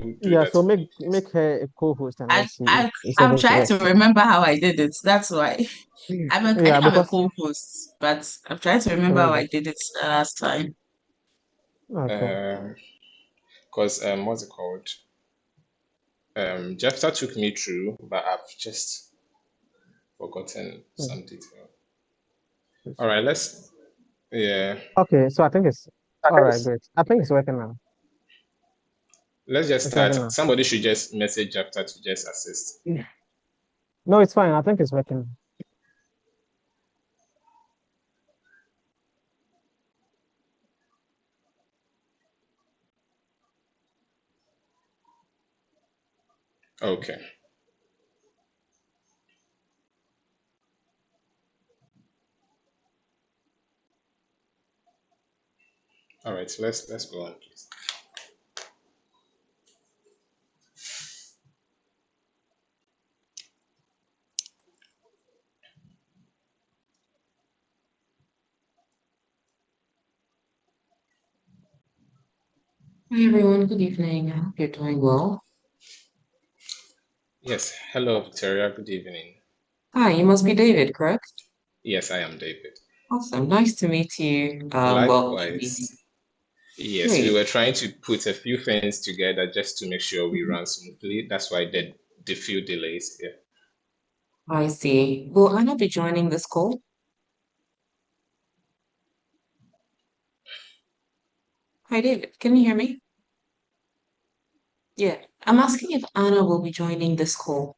you do Yeah, that so for me, make please? her a co-host and I, let's see if I, it's I'm able to trying work. to remember how I did it. That's why. I Yeah, think I'm a because co-host, but I'm trying to remember how I okay, did it last time. okay. Because what's it called? Jefta took me through, but I've just forgotten Mm, some detail. All yes. right, let's. Yeah, Okay, so I think it's all right, great. I think it's working now. let's just It's working start. now. Somebody should just message Jefta to just assist. Yeah. No, it's fine. I think it's working. Okay. All right. Let's go on, please. Hi everyone, good evening. I hope you're doing well. Yes. Hello, Victoria. Good evening. Hi, you must be David, correct? Yes, I am David. Awesome. Nice to meet you. Welcome to the Likewise. Yes, we great. were trying to put a few things together just to make sure we Mhm. run smoothly. That's why the few delays here. I see. Will Anna be joining this call? Hi David, can you hear me? Yeah. I'm asking if Anna will be joining this call.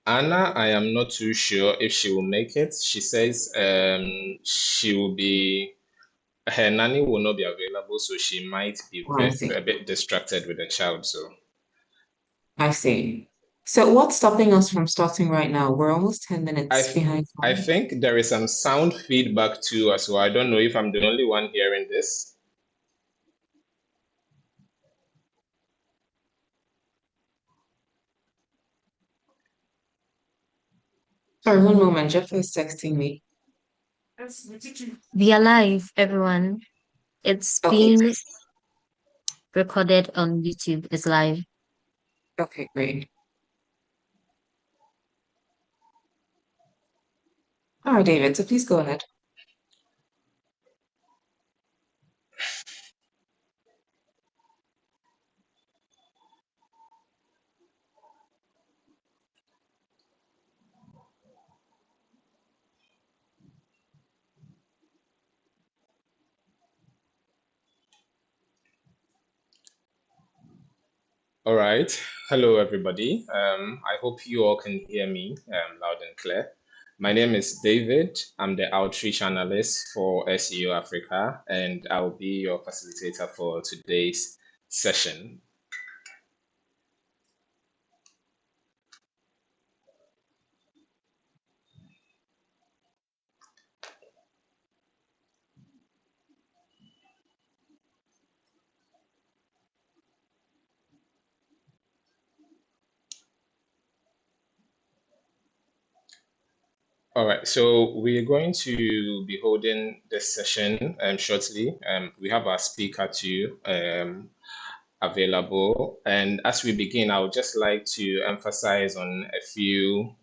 Anna, I am not too sure if she will make it. She says she will be her nanny will not be available, so she might be Oh, I see. a bit distracted with the child. So I see. So what's stopping us from starting right now? We're almost 10 I minutes th- behind I time. think there is some sound feedback too as well. I don't know if I'm the only one hearing this. Sorry, one moment. Jeff is texting me. We are live, everyone. It's Okay. being recorded on YouTube. It's live. Okay, great. All right, David, so please go ahead. All right. Hello, everybody. I hope you all can hear me loud and clear. My name is David. I'm the outreach analyst for SEO Africa, and I'll be your facilitator for today's session. All right, so we're going to be holding this session shortly. We have our speaker too available. And as we begin, I would just like to emphasize on a few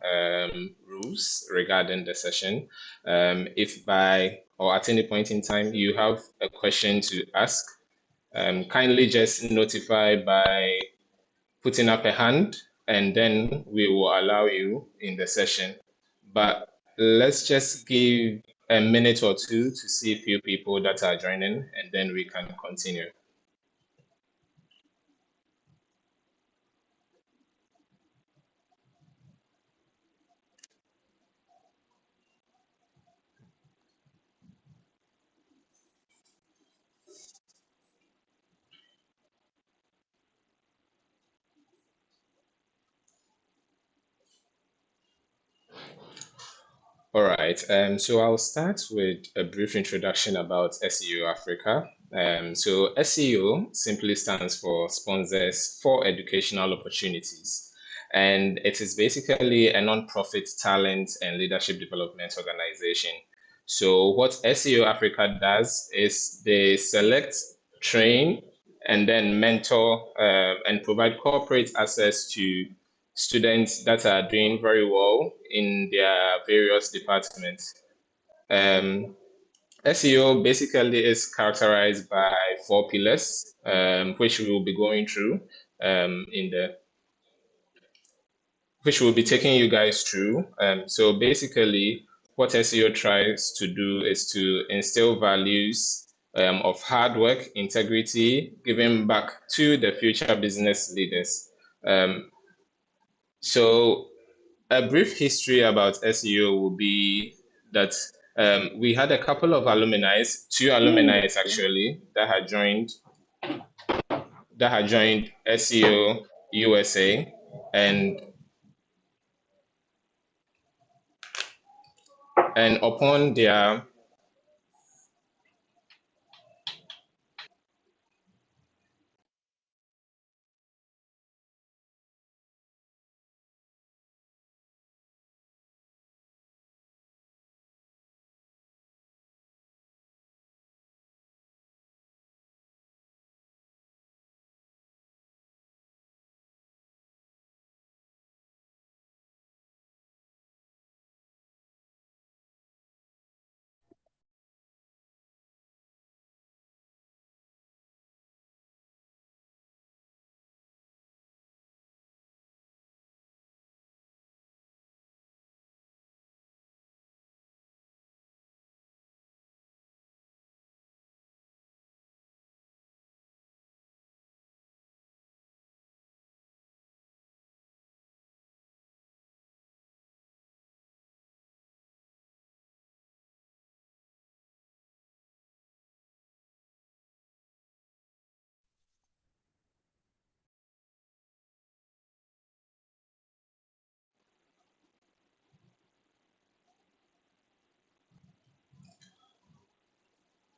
rules regarding the session. If by or at any point in time you have a question to ask, kindly just notify by putting up a hand, and then we will allow you in the session. But let's just give a minute or two to see a few people that are joining, and then we can continue. All right, so I'll start with a brief introduction about SEO Africa. So SEO simply stands for Sponsors for Educational Opportunities, and it is basically a non-profit talent and leadership development organization. So what SEO Africa does is they select, train, and then mentor and provide corporate access to students that are doing very well in their various departments. SEO basically is characterized by 4 pillars, which we will be going through which we'll be taking you guys through. So basically, what SEO tries to do is to instill values of hard work, integrity, giving back to the future business leaders. So a brief history about SEO will be that we had a couple of alumni, 2 alumni actually, that had joined SEO USA, and upon their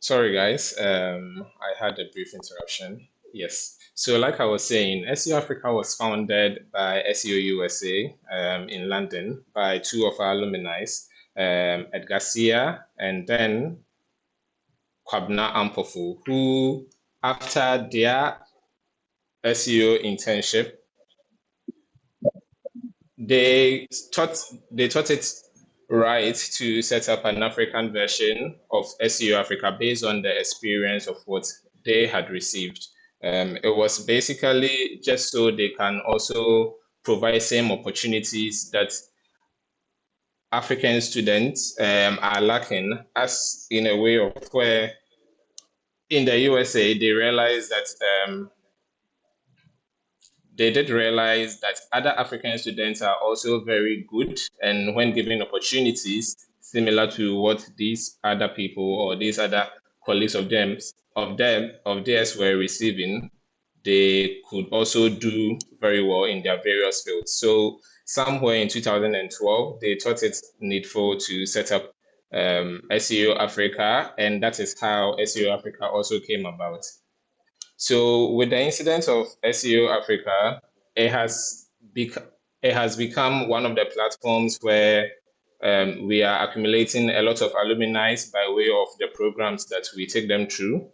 Sorry, guys. I had a brief interruption. Yes. So, like I was saying, SEO Africa was founded by SEO USA in London by 2 of our alumni, Ed Garcia and then Kwabna Ampofu, who, after their SEO internship, they thought it right to set up an African version of SEO Africa based on the experience of what they had received. It was basically just so they can also provide same opportunities that African students are lacking, as in a way of where in the USA they realized that they did realize that other African students are also very good, and when given opportunities similar to what these other people or these other colleagues of theirs were receiving, they could also do very well in their various fields. So somewhere in 2012, they thought it needful to set up SEO Africa, and that is how SEO Africa also came about. So with the incident of SEO Africa, it has become one of the platforms where we are accumulating a lot of alumni by way of the programs that we take them through,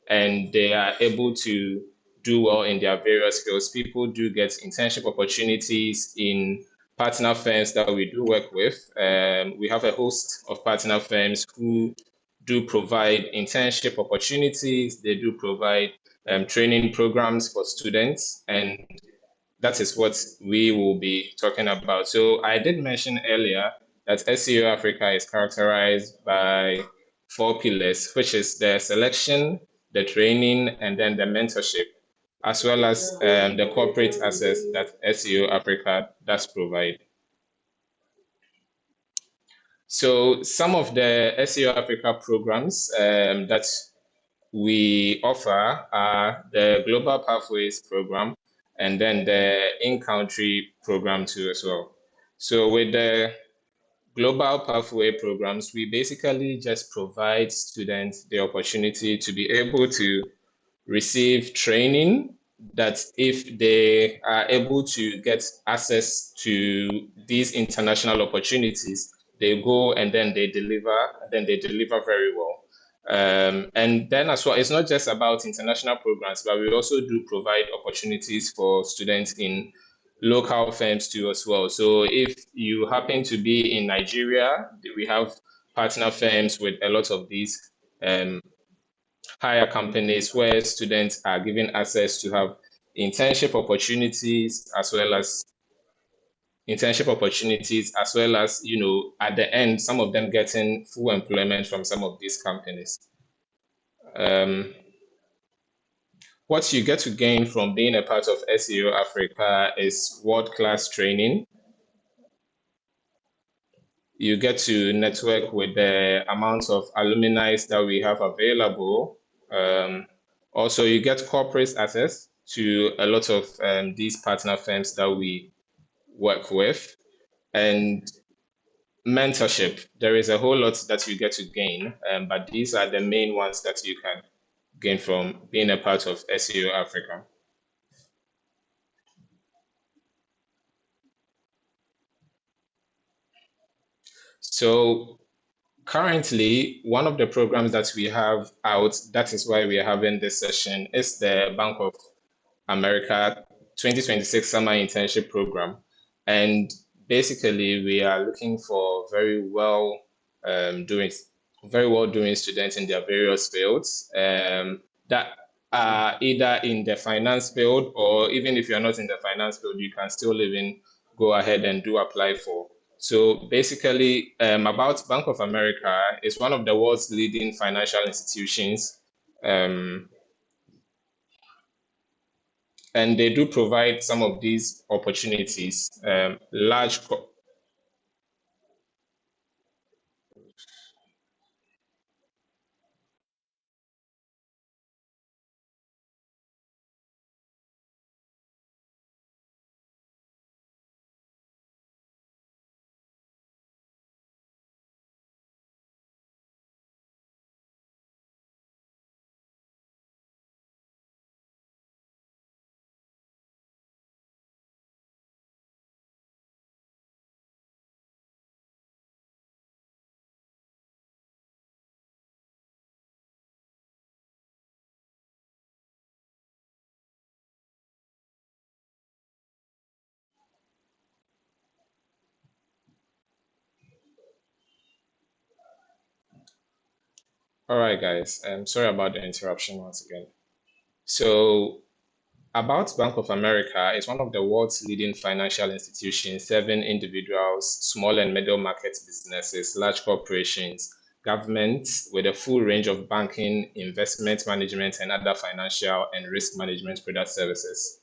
and they are able to do well in their various fields. People do get internship opportunities in partner firms that we do work with. We have a host of partner firms who do provide internship opportunities. They do provide training programs for students, and that is what we will be talking about. So I did mention earlier that SEO Africa is characterized by 4 pillars, which is the selection, the training, and then the mentorship, as well as the corporate access that SEO Africa does provide. So some of the SEO Africa programs that we offer are the Global Pathways program and then the in-country program too as well. So with the Global Pathway programs, we basically just provide students the opportunity to be able to receive training that if they are able to get access to these international opportunities, they go and then they deliver very well. And then as well, it's not just about international programs, but we also do provide opportunities for students in local firms too as well. So if you happen to be in Nigeria, we have partner firms with a lot of these hire companies where students are given access to have internship opportunities as well as at the end, some of them getting full employment from some of these companies. What you get to gain from being a part of SEO Africa is world-class training. You get to network with the amount of alumni that we have available. Also, you get corporate access to a lot of these partner firms that we work with. And mentorship, there is a whole lot that you get to gain, but these are the main ones that you can gain from being a part of SEO Africa. So currently, one of the programs that we have out, that is why we are having this session, is the Bank of America 2026 Summer Internship Program. And basically, we are looking for very well doing students in their various fields that are either in the finance field, or even if you're not in the finance field, you can still even go ahead and do apply for. So basically, about Bank of America is one of the world's leading financial institutions, and they do provide some of these opportunities. All right, guys. Sorry about the interruption once again. So about Bank of America, is one of the world's leading financial institutions serving individuals, small and middle market businesses, large corporations, governments with a full range of banking, investment management, and other financial and risk management product services.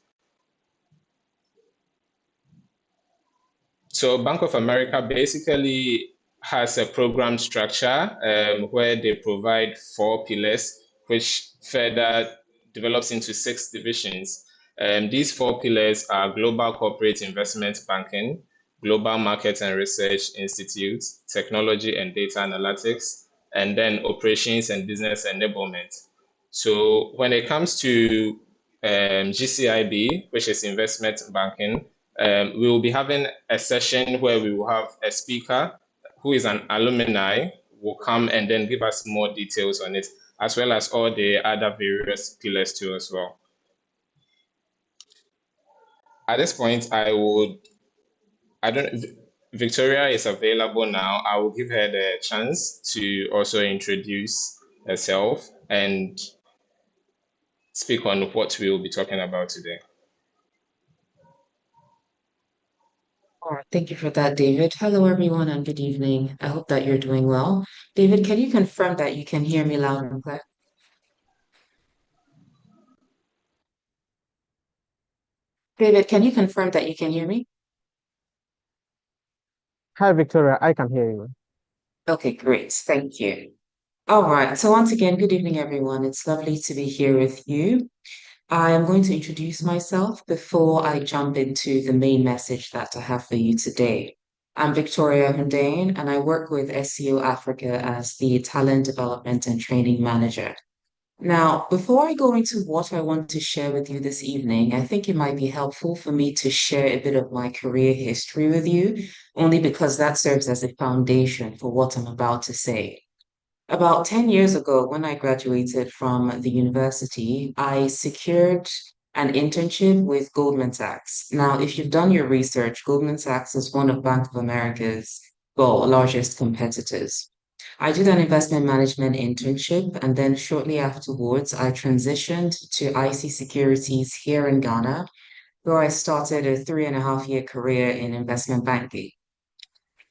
So Bank of America basically has a program structure where they provide 4 pillars, which further develops into 6 divisions. These 4 pillars are Global Corporate Investment Banking, Global Market and Research Institute, Technology and Data Analytics, and then Operations and Business Enablement. So when it comes to GCIB, which is Investment Banking, we will be having a session where we will have a speaker who is an alumni, will come and then give us more details on it, as well as all the other various pillars too as well. At this point, Victoria is available now. I will give her the chance to also introduce herself and speak on what we will be talking about today. All right, thank you for that, David. Hello, everyone, and good evening. I hope that you're doing well. David, can you confirm that you can hear me loud and clear? David, can you confirm that you can hear me? Hi, Victoria. I can hear you. Okay, great. Thank you. All right. So once again, good evening, everyone. It's lovely to be here with you. I am going to introduce myself before I jump into the main message that I have for you today. I'm Victoria Hundane, and I work with SEO Africa as the Talent Development and Training Manager. Now, before I go into what I want to share with you this evening, I think it might be helpful for me to share a bit of my career history with you, only because that serves as a foundation for what I'm about to say. About 10 years ago, when I graduated from the university, I secured an internship with Goldman Sachs. Now, if you've done your research, Goldman Sachs is one of Bank of America's, well, largest competitors. I did an investment management internship, and then shortly afterwards, I transitioned to IC Securities here in Ghana, where I started a 3.5 year career in investment banking.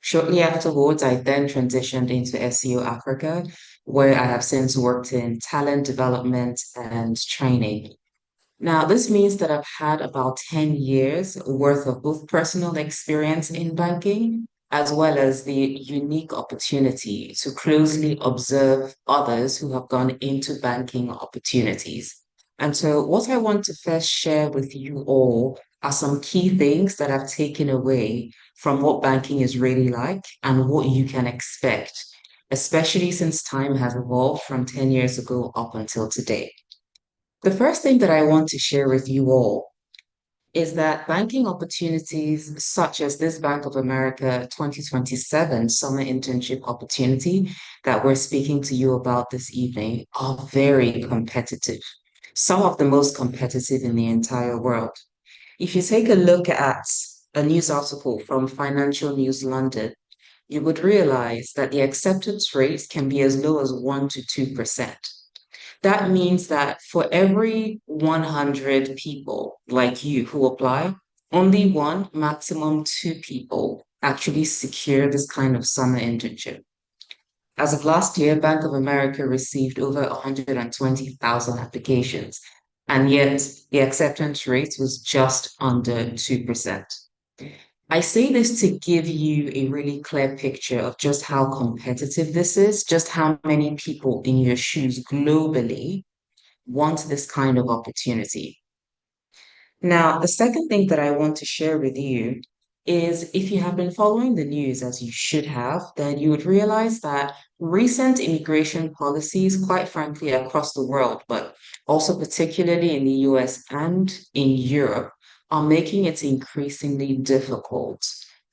Shortly afterwards, I then transitioned into SEO Africa, where I have since worked in talent development and training. Now, this means that I've had about 10 years worth of both personal experience in banking, as well as the unique opportunity to closely observe others who have gone into banking opportunities. And so, what I want to first share with you all are some key things that I've taken away from what banking is really like and what you can expect, especially since time has evolved from 10 years ago up until today. The first thing that I want to share with you all is that banking opportunities such as this Bank of America 2027 summer internship opportunity that we're speaking to you about this evening are very competitive, some of the most competitive in the entire world. If you take a look at a news article from Financial News London, you would realize that the acceptance rates can be as low as 1 to 2%. That means that for every 100 people like you who apply, only one, maximum two people actually secure this kind of summer internship. As of last year, Bank of America received over 120,000 applications, and yet the acceptance rate was just under 2%. I say this to give you a really clear picture of just how competitive this is, just how many people in your shoes globally want this kind of opportunity. Now, the second thing that I want to share with you is if you have been following the news as you should have, then you would realize that recent immigration policies, quite frankly, across the world, but also particularly in the US and in Europe, are making it increasingly difficult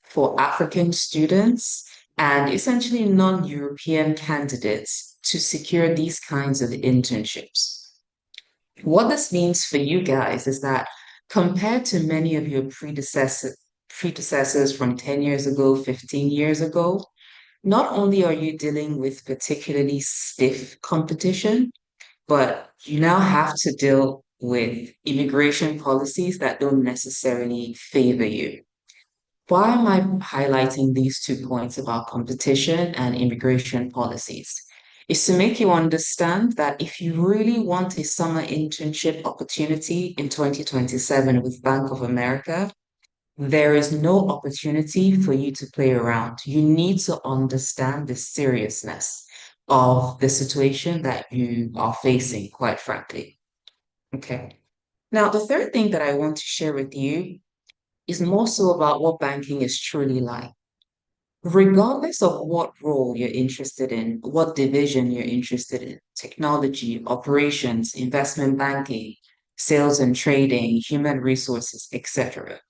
for African students and essentially non-European candidates to secure these kinds of internships. What this means for you guys is that compared to many of your predecessors from 10 years ago, 15 years ago, not only are you dealing with particularly stiff competition, but you now have to deal with immigration policies that don't necessarily favor you. Why am I highlighting these 2 points about competition and immigration policies? Is to make you understand that if you really want a summer internship opportunity in 2027 with Bank of America, there is no opportunity for you to play around. You need to understand the seriousness of the situation that you are facing, quite frankly. Okay. Now, the third thing that I want to share with you is more so about what banking is truly like. Regardless of what role you're interested in, what division you're interested in, technology, operations, investment banking, sales and trading, human resources, etc.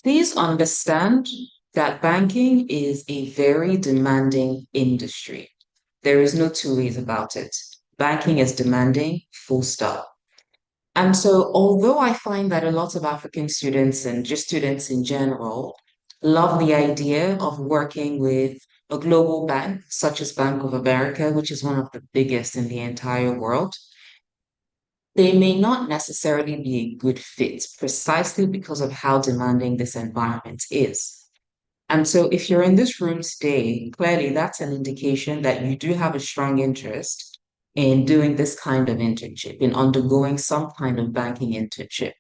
Please understand that banking is a very demanding industry. There is no two ways about it. Banking is demanding, full stop. And so, although I find that a lot of African students and just students in general love the idea of working with a global bank such as Bank of America, which is one of the biggest in the entire world, they may not necessarily be a good fit precisely because of how demanding this environment is. And so, if you're in this room today, clearly that's an indication that you do have a strong interest in doing this kind of internship, in undergoing some kind of banking internship.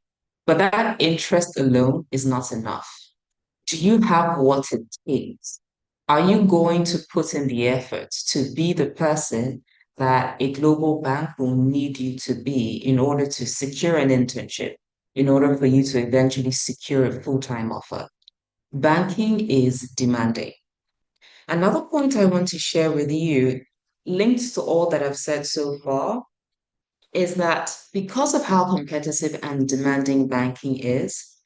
But that interest alone is not enough. Do you have what it takes? Are you going to put in the effort to be the person that a global bank will need you to be in order to secure an internship, in order for you to eventually secure a full-time offer? Banking is demanding. Another point I want to share with you, linked to all that I've said so far, is that because of how competitive and demanding banking is,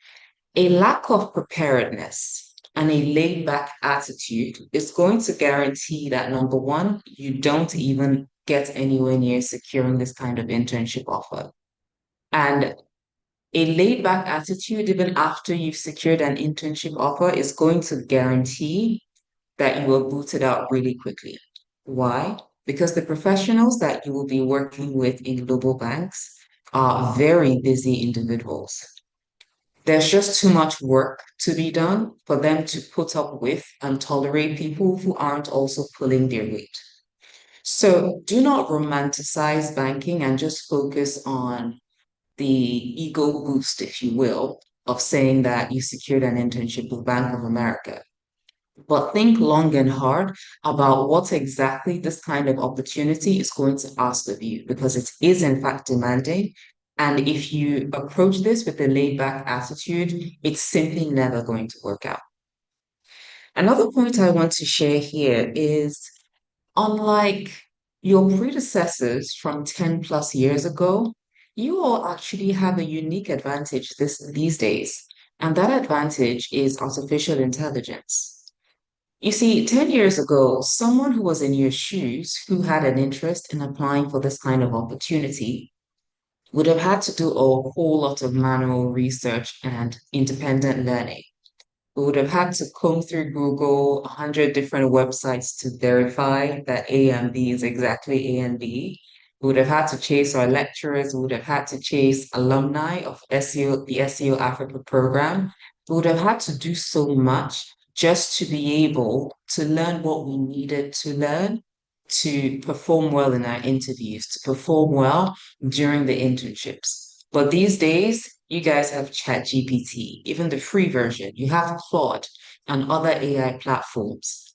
a lack of preparedness and a laid back attitude is going to guarantee that number one, you don't even get anywhere near securing this kind of internship offer. And a laid back attitude, even after you've secured an internship offer, is going to guarantee that you will boot it out really quickly. Why? Because the professionals that you will be working with in global banks are very busy individuals. There's just too much work to be done for them to put up with and tolerate people who aren't also pulling their weight. So do not romanticize banking and just focus on the ego boost, if you will, of saying that you secured an internship with Bank of America. But think long and hard about what exactly this kind of opportunity is going to ask of you, because it is in fact demanding. And if you approach this with a laid back attitude, it's simply never going to work out. Another point I want to share here is, unlike your predecessors from 10 plus years ago, you all actually have a unique advantage these days. And that advantage is artificial intelligence. You see, 10 years ago, someone who was in your shoes, who had an interest in applying for this kind of opportunity, would have had to do a whole lot of manual research and independent learning. We would have had to comb through Google, 100 different websites to verify that A and B is exactly A and B. We would have had to chase our lecturers. We would have had to chase alumni of SEO, the SEO Africa program. We would have had to do so much just to be able to learn what we needed to learn to perform well in our interviews, to perform well during the internships. But these days, you guys have ChatGPT, even the free version. You have Claude and other AI platforms.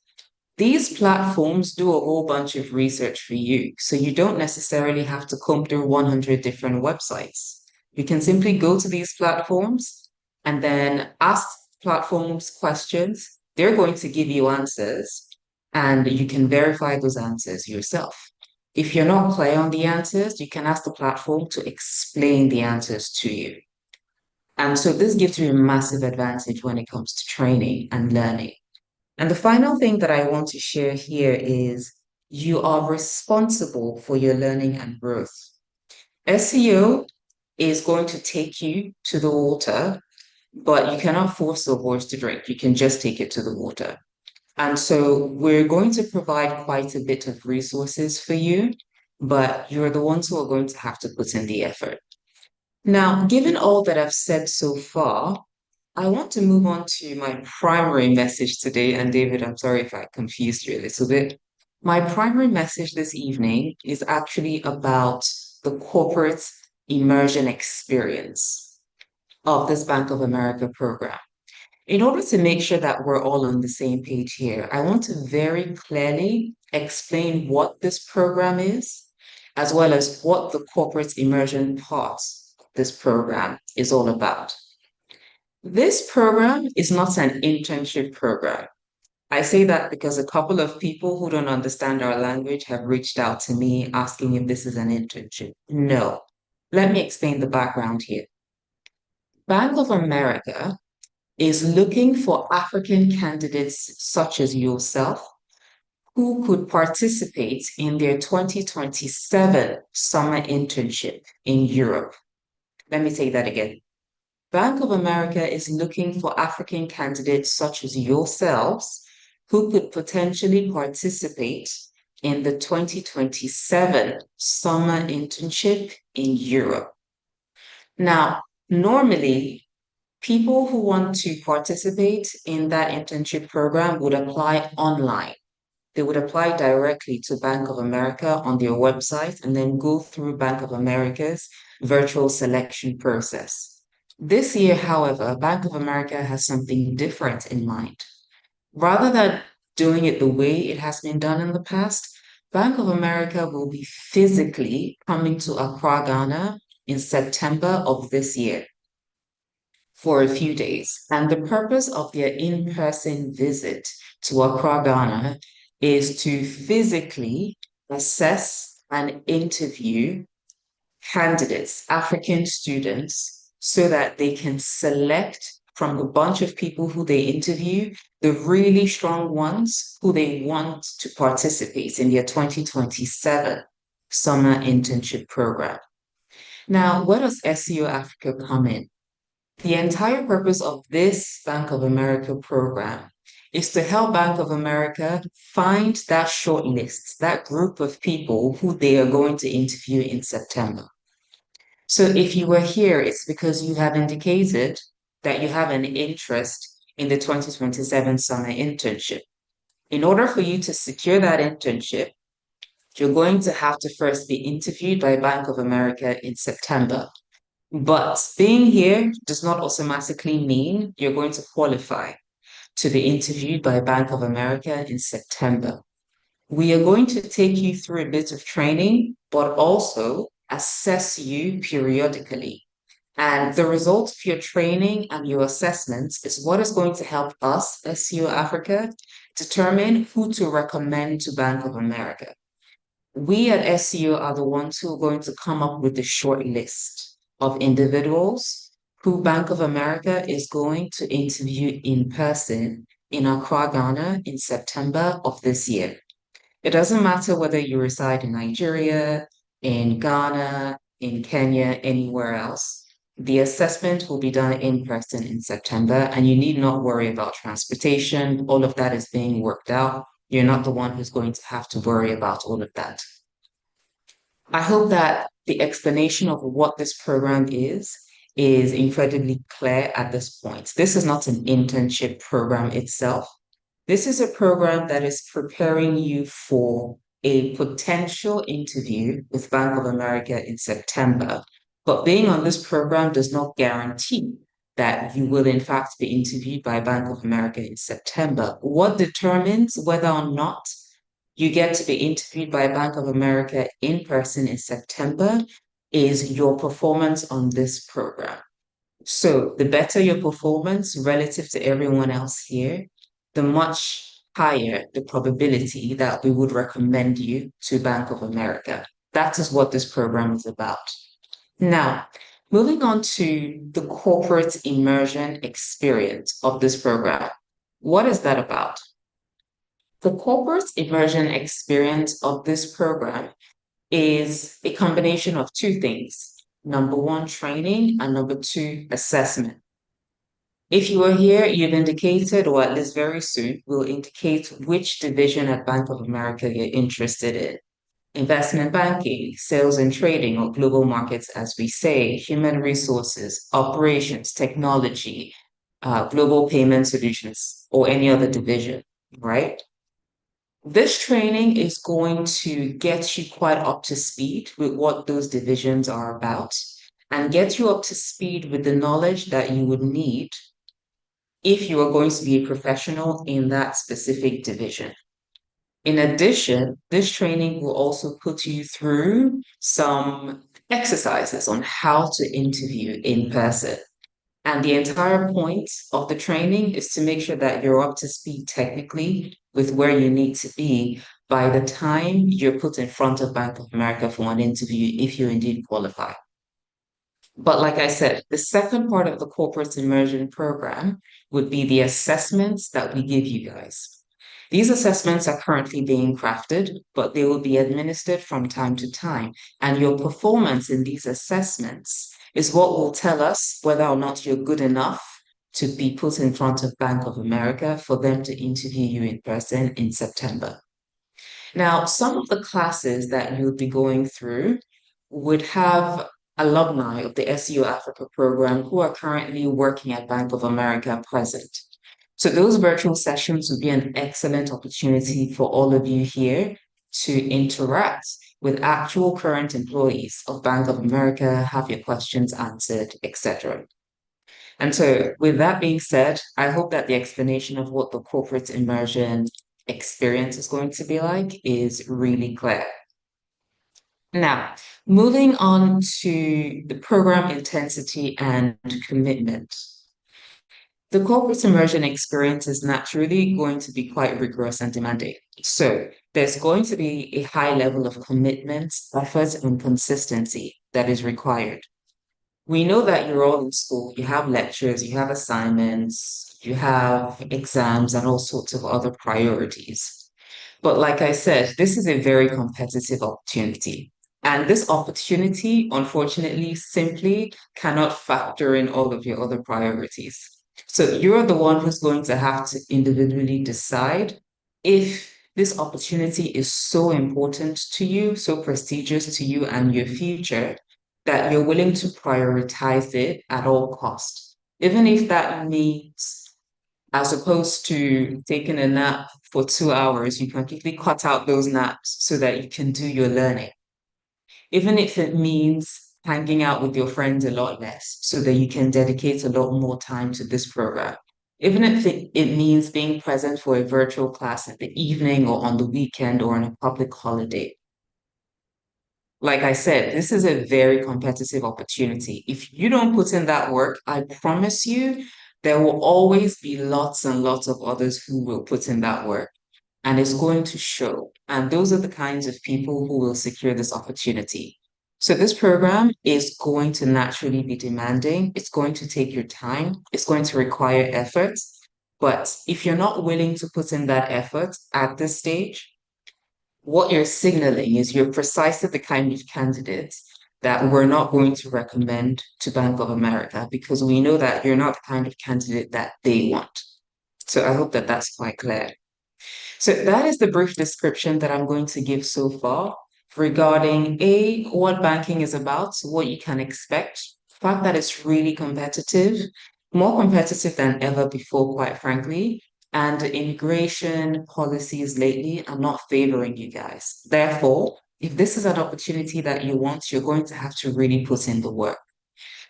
These platforms do a whole bunch of research for you, so you don't necessarily have to comb through 100 different websites. You can simply go to these platforms and then ask platforms questions. They're going to give you answers, and you can verify those answers yourself. If you're not clear on the answers, you can ask the platform to explain the answers to you. And so this gives you a massive advantage when it comes to training and learning. And the final thing that I want to share here is you are responsible for your learning and growth. SEO is going to take you to the water, but you cannot force the horse to drink. You can just take it to the water. And so we're going to provide quite a bit of resources for you, but you're the ones who are going to have to put in the effort. Now, given all that I've said so far, I want to move on to my primary message today. And David, I'm sorry if I confused you a little bit. My primary message this evening is actually about the corporate immersion experience of this Bank of America program. In order to make sure that we're all on the same page here, I want to very clearly explain what this program is, as well as what the corporate immersion part of this program is all about. This program is not an internship program. I say that because a couple of people who don't understand our language have reached out to me asking if this is an internship. No. Let me explain the background here. Bank of America is looking for African candidates such as yourself who could participate in their 2027 summer internship in Europe. Let me say that again. Bank of America is looking for African candidates such as yourselves who could potentially participate in the 2027 summer internship in Europe. Now, normally, people who want to participate in that internship program would apply online. They would apply directly to Bank of America on their website and then go through Bank of America's virtual selection process. This year, however, Bank of America has something different in mind. Rather than doing it the way it has been done in the past, Bank of America will be physically coming to Accra, Ghana in September of this year for a few days. And the purpose of their in-person visit to Accra, Ghana is to physically assess and interview candidates, African students, so that they can select from the bunch of people who they interview, the really strong ones who they want to participate in their 2027 summer internship program. Now, where does SEO Africa come in? The entire purpose of this Bank of America program is to help Bank of America find that short list, that group of people who they are going to interview in September. So if you were here, it's because you have indicated that you have an interest in the 2027 summer internship. In order for you to secure that internship, you're going to have to first be interviewed by Bank of America in September. But being here does not automatically mean you're going to qualify to be interviewed by Bank of America in September. We are going to take you through a bit of training, but also assess you periodically. And the results of your training and your assessments is what is going to help us, SEO Africa, determine who to recommend to Bank of America. We at SEO are the ones who are going to come up with the short list of individuals who Bank of America is going to interview in person in Accra, Ghana in September of this year. It doesn't matter whether you reside in Nigeria, in Ghana, in Kenya, anywhere else. The assessment will be done in person in September, and you need not worry about transportation. All of that is being worked out. You're not the one who's going to have to worry about all of that. I hope that the explanation of what this program is incredibly clear at this point. This is not an internship program itself. This is a program that is preparing you for a potential interview with Bank of America in September. But being on this program does not guarantee that you will in fact be interviewed by Bank of America in September. What determines whether or not you get to be interviewed by Bank of America in person in September is your performance on this program. So the better your performance relative to everyone else here, the much higher the probability that we would recommend you to Bank of America. That is what this program is about. Now, moving on to the corporate immersion experience of this program. What is that about? The corporate immersion experience of this program is a combination of two things. Number one, training, and number two, assessment. If you are here, you've indicated, or at least very soon, will indicate which division at Bank of America you're interested in. Investment banking, sales and trading, or global markets, as we say, human resources, operations, technology, global payment solutions, or any other division, right? This training is going to get you quite up to speed with what those divisions are about and get you up to speed with the knowledge that you would need if you are going to be a professional in that specific division. In addition, this training will also put you through some exercises on how to interview in person. And the entire point of the training is to make sure that you're up to speed technically with where you need to be by the time you're put in front of Bank of America for an interview, if you indeed qualify. But like I said, the second part of the corporate immersion program would be the assessments that we give you guys. These assessments are currently being crafted, but they will be administered from time to time. And your performance in these assessments is what will tell us whether or not you're good enough to be put in front of Bank of America for them to interview you in person in September. Now, some of the classes that you'll be going through would have alumni of the SEO Africa program who are currently working at Bank of America present. So those virtual sessions would be an excellent opportunity for all of you here to interact with actual current employees of Bank of America, have your questions answered, etc. And so with that being said, I hope that the explanation of what the corporate immersion experience is going to be like is really clear. Now, moving on to the program intensity and commitment. The corporate immersion experience is naturally going to be quite rigorous and demanding. So there's going to be a high level of commitment, effort, and consistency that is required. We know that you're all in school, you have lectures, you have assignments, you have exams, and all sorts of other priorities. But like I said, this is a very competitive opportunity. And this opportunity, unfortunately, simply cannot factor in all of your other priorities. So you're the one who's going to have to individually decide if this opportunity is so important to you, so prestigious to you and your future, that you're willing to prioritize it at all costs. Even if that means, as opposed to taking a nap for 2 hours, you completely cut out those naps so that you can do your learning. Even if it means hanging out with your friends a lot less so that you can dedicate a lot more time to this program. Even if it means being present for a virtual class in the evening or on the weekend or on a public holiday. Like I said, this is a very competitive opportunity. If you don't put in that work, I promise you, there will always be lots and lots of others who will put in that work, and it's going to show. And those are the kinds of people who will secure this opportunity. So this program is going to naturally be demanding. It's going to take your time. It's going to require effort. But if you're not willing to put in that effort at this stage, what you're signaling is you're precisely the kind of candidate that we're not going to recommend to Bank of America because we know that you're not the kind of candidate that they want. So I hope that that's quite clear. So that is the brief description that I'm going to give so far regarding A, what banking is about, what you can expect, the fact that it's really competitive, more competitive than ever before, quite frankly, and immigration policies lately are not favoring you guys. Therefore, if this is an opportunity that you want, you're going to have to really put in the work.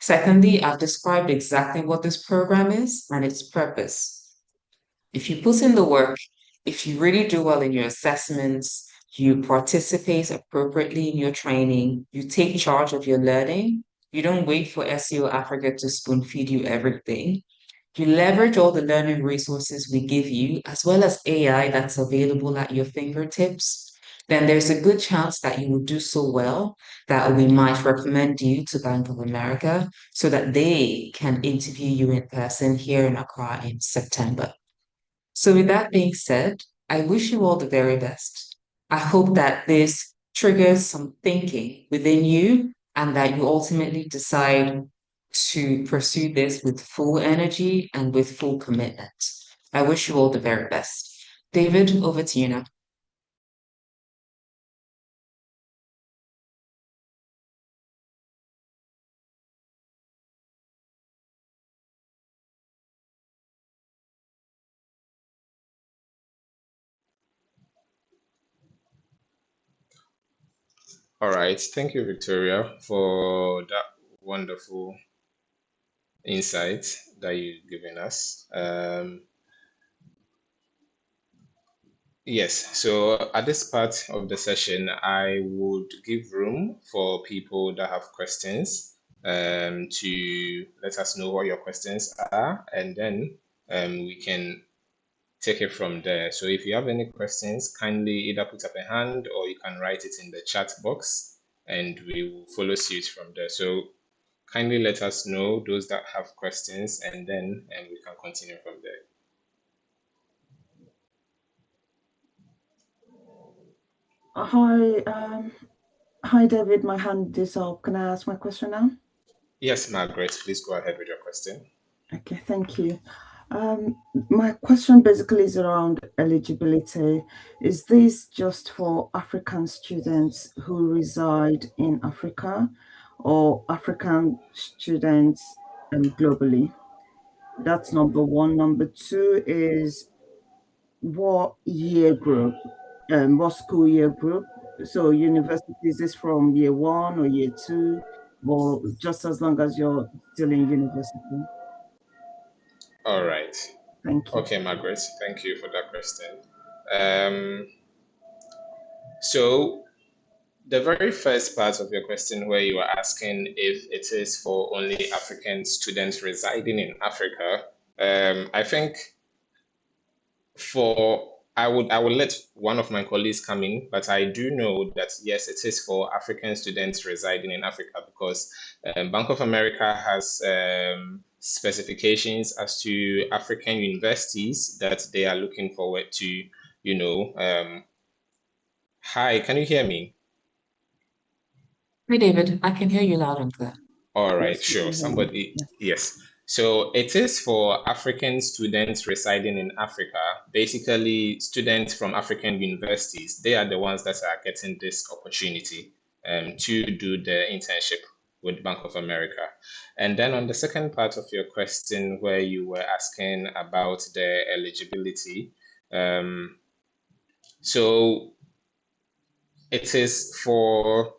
Secondly, I've described exactly what this program is and its purpose. If you put in the work, if you really do well in your assessments, you participate appropriately in your training, you take charge of your learning, you don't wait for SEO Africa to spoon feed you everything. You leverage all the learning resources we give you, as well as AI that's available at your fingertips, then there's a good chance that you will do so well that we might recommend you to Bank of America so that they can interview you in person here in Accra in September. So, with that being said, I wish you all the very best. I hope that this triggers some thinking within you and that you ultimately decide to pursue this with full energy and with full commitment. I wish you all the very best. David, over to you now. All right. Thank you, Victoria, for that wonderful insight that you've given us. Yes, so at this part of the session, I would give room for people that have questions to let us know what your questions are, and then we can take it from there. So if you have any questions, kindly either put up a hand or you can write it in the chat box and we will follow suit from there. So kindly let us know those that have questions and then we can continue from there. Hi, David. My hand is up. Can I ask my question now? Yes, Margaret, please go ahead with your question. Okay, thank you. My question basically is around eligibility. Is this just for African students who reside in Africa or African students globally? That's number one. Number two is what year group, what school year group? So university, is this from year one or year two, or just as long as you're still in university? All right. Thank you. Okay, Margaret, thank you for that question. So the very first part of your question where you were asking if it is for only African students residing in Africa, I think for I would let one of my colleagues come in, but I do know that yes, it is for African students residing in Africa because Bank of America has specifications as to African universities that they are looking forward to, you know. Hi, can you hear me? Hey, David, I can hear you loud and clear. All right, Yes, we sure. can hear you. Somebody, Yeah. yes. So it is for African students residing in Africa, basically students from African universities. They are the ones that are getting this opportunity to do the internship with Bank of America. And then on the second part of your question, where you were asking about the eligibility, so it is for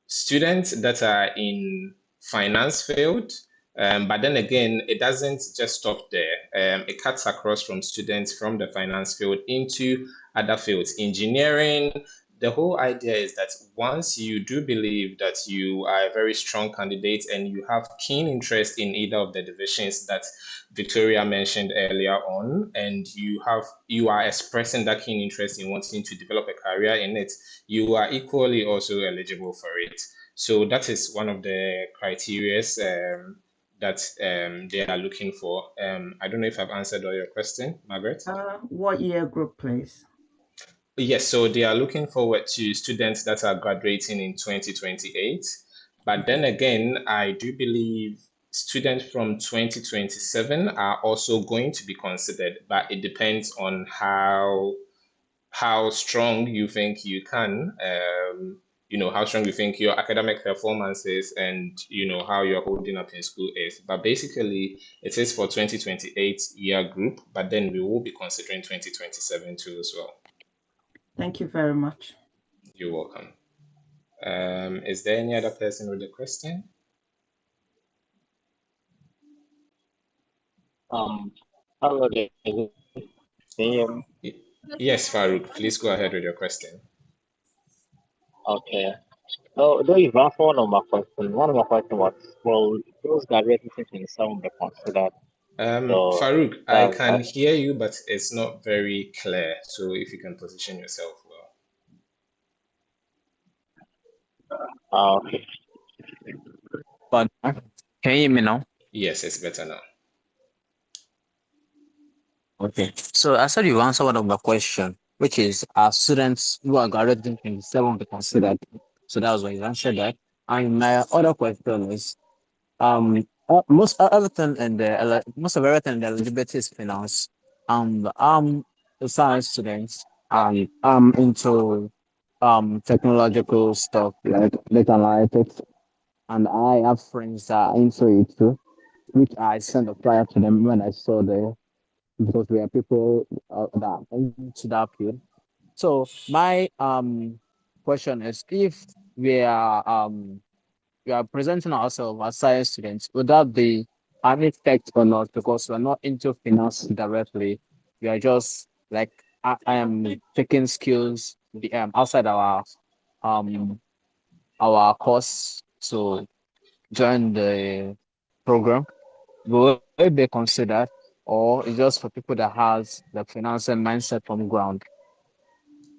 students that are in finance field, but then again, it doesn't just stop there. It cuts across from students from the finance field into other fields, engineering. The whole idea is that once you do believe that you are a very strong candidate and you have keen interest in either of the divisions that Victoria mentioned earlier on, and you are expressing that keen interest in wanting to develop a career in it, you are equally also eligible for it. So that is one of the criterias that they are looking for. I don't know if I've answered all your question, Margaret. What year group, please? Yes, so they are looking forward to students that are graduating in 2028. But then again, I do believe students from 2027 are also going to be considered, but it depends on how strong you think you can, how strong you think your academic performance is and, how you're holding up in school is. But basically, it is for 2028 year group, but then we will be considering 2027 too as well. Thank you very much. You're welcome. Is there any other person with a question? Hello, David. Can you hear me? Yes, Farouk, please go ahead with your question. Okay. So, though you've answered one of my questions, was, will those graduating in 2027 be considered? So, Farouk, I that's can that. hear you, but it's not very clear. So if you can position yourself well. Okay. But can you hear me now? Yes, it's better now. Okay. So I said you answered one of my question, which is are students who are graduating in 2027 be considered? So that was why you answered that. And my other question is most of everything in the eligibility is finance. I'm a science student and I'm into technological stuff like data analytics, and I have friends that are into it too, which I sent a flyer to them when I saw the because we are people that are into that field. So my question is, if we are presenting ourselves as science students, would that be an effect or not? Because we're not into finance directly. We are just like I am taking skills outside um our course to join the program. Will it be considered, or is just for people that has the financial mindset from ground?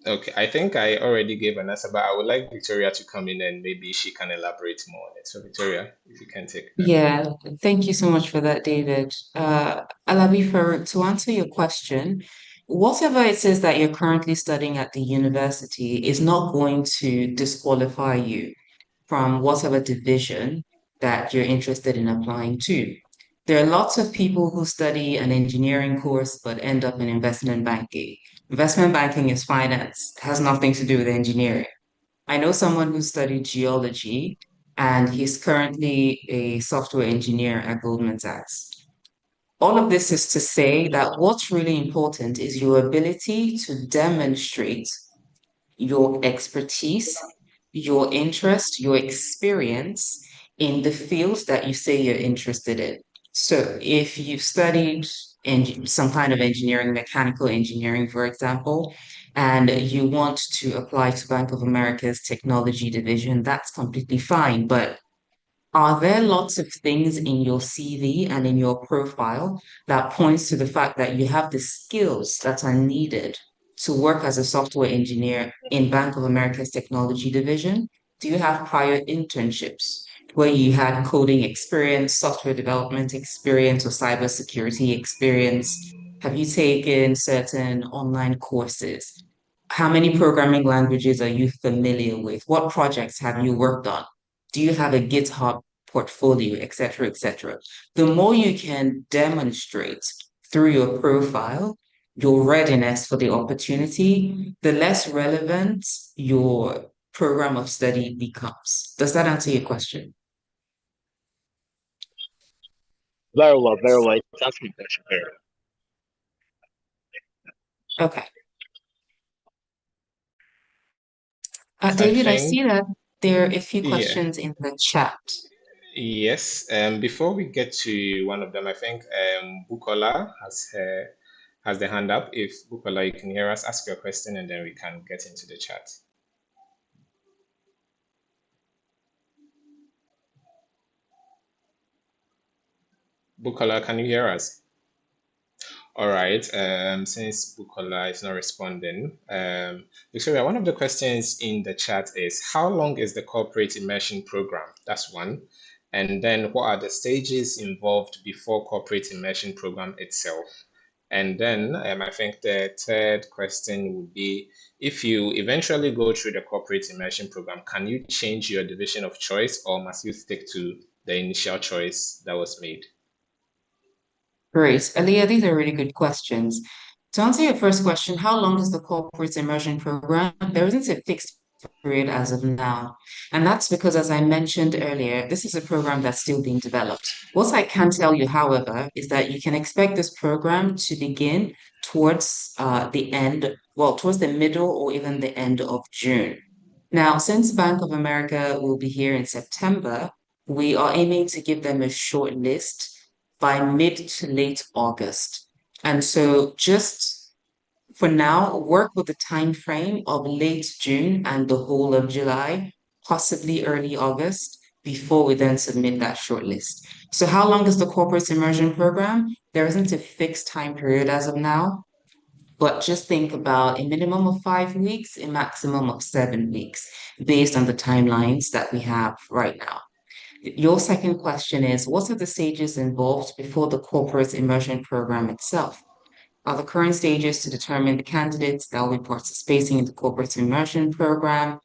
Okay, I think I already gave an answer, but I would like Victoria to come in and maybe she can elaborate more on it. So Victoria, if you can take that. Yeah, thank you so much for that, David. Alabi, to answer your question, whatever it is that you're currently studying at the university is not going to disqualify you from whatever division that you're interested in applying to. There are lots of people who study an engineering course but end up in investment banking. Investment banking is finance, has nothing to do with engineering. I know someone who studied geology and he's currently a software engineer at Goldman Sachs. All of this is to say that what's really important is your ability to demonstrate your expertise, your interest, your experience in the fields that you say you're interested in. So if you've studied some kind of engineering, mechanical engineering, for example, and you want to apply to Bank of America's technology division, that's completely fine. But are there lots of things in your CV and in your profile that points to the fact that you have the skills that are needed to work as a software engineer in Bank of America's technology division? Do you have prior internships where you had coding experience, software development experience, or cybersecurity experience? Have you taken certain online courses? How many programming languages are you familiar with? What projects have you worked on? Do you have a GitHub portfolio, et cetera, et cetera? The more you can demonstrate through your profile, your readiness for the opportunity, the less relevant your program of study becomes. Does that answer your question? Very well, very well. It answers my question very well. Okay. I David, I think, see that there are a few yeah, questions in the chat. yes. Before we get to one of them, I think Bukola has the hand up. If Bukola, you can hear us, ask your question, and then we can get into the chat. Bukola, can you hear us? All right. Since Bukola is not responding, Victoria, one of the questions in the chat is how long is the corporate immersion program? That's one. And then what are the stages involved before corporate immersion program itself? And then I think the third question would be if you eventually go through the corporate immersion program, can you change your division of choice or must you stick to the initial choice that was made? Great. Aliyah, these are really good questions. To answer your first question, how long is the corporate immersion program? There isn't a fixed period as of now. And that's because, as I mentioned earlier, this is a program that's still being developed. What I can tell you, however, is that you can expect this program to begin towards the end, well, towards the middle or even the end of June. Now, since Bank of America will be here in September, we are aiming to give them a short list by mid to late August. And so just for now, work with the time frame of late June and the whole of July, possibly early August, before we then submit that shortlist. So how long is the corporate immersion program? There isn't a fixed time period as of now, but just think about a minimum of 5 weeks, a maximum of 7 weeks, based on the timelines that we have right now. Your second question is, what are the stages involved before the corporate immersion program itself? Are the current stages to determine the candidates that will be participating in the corporate immersion program?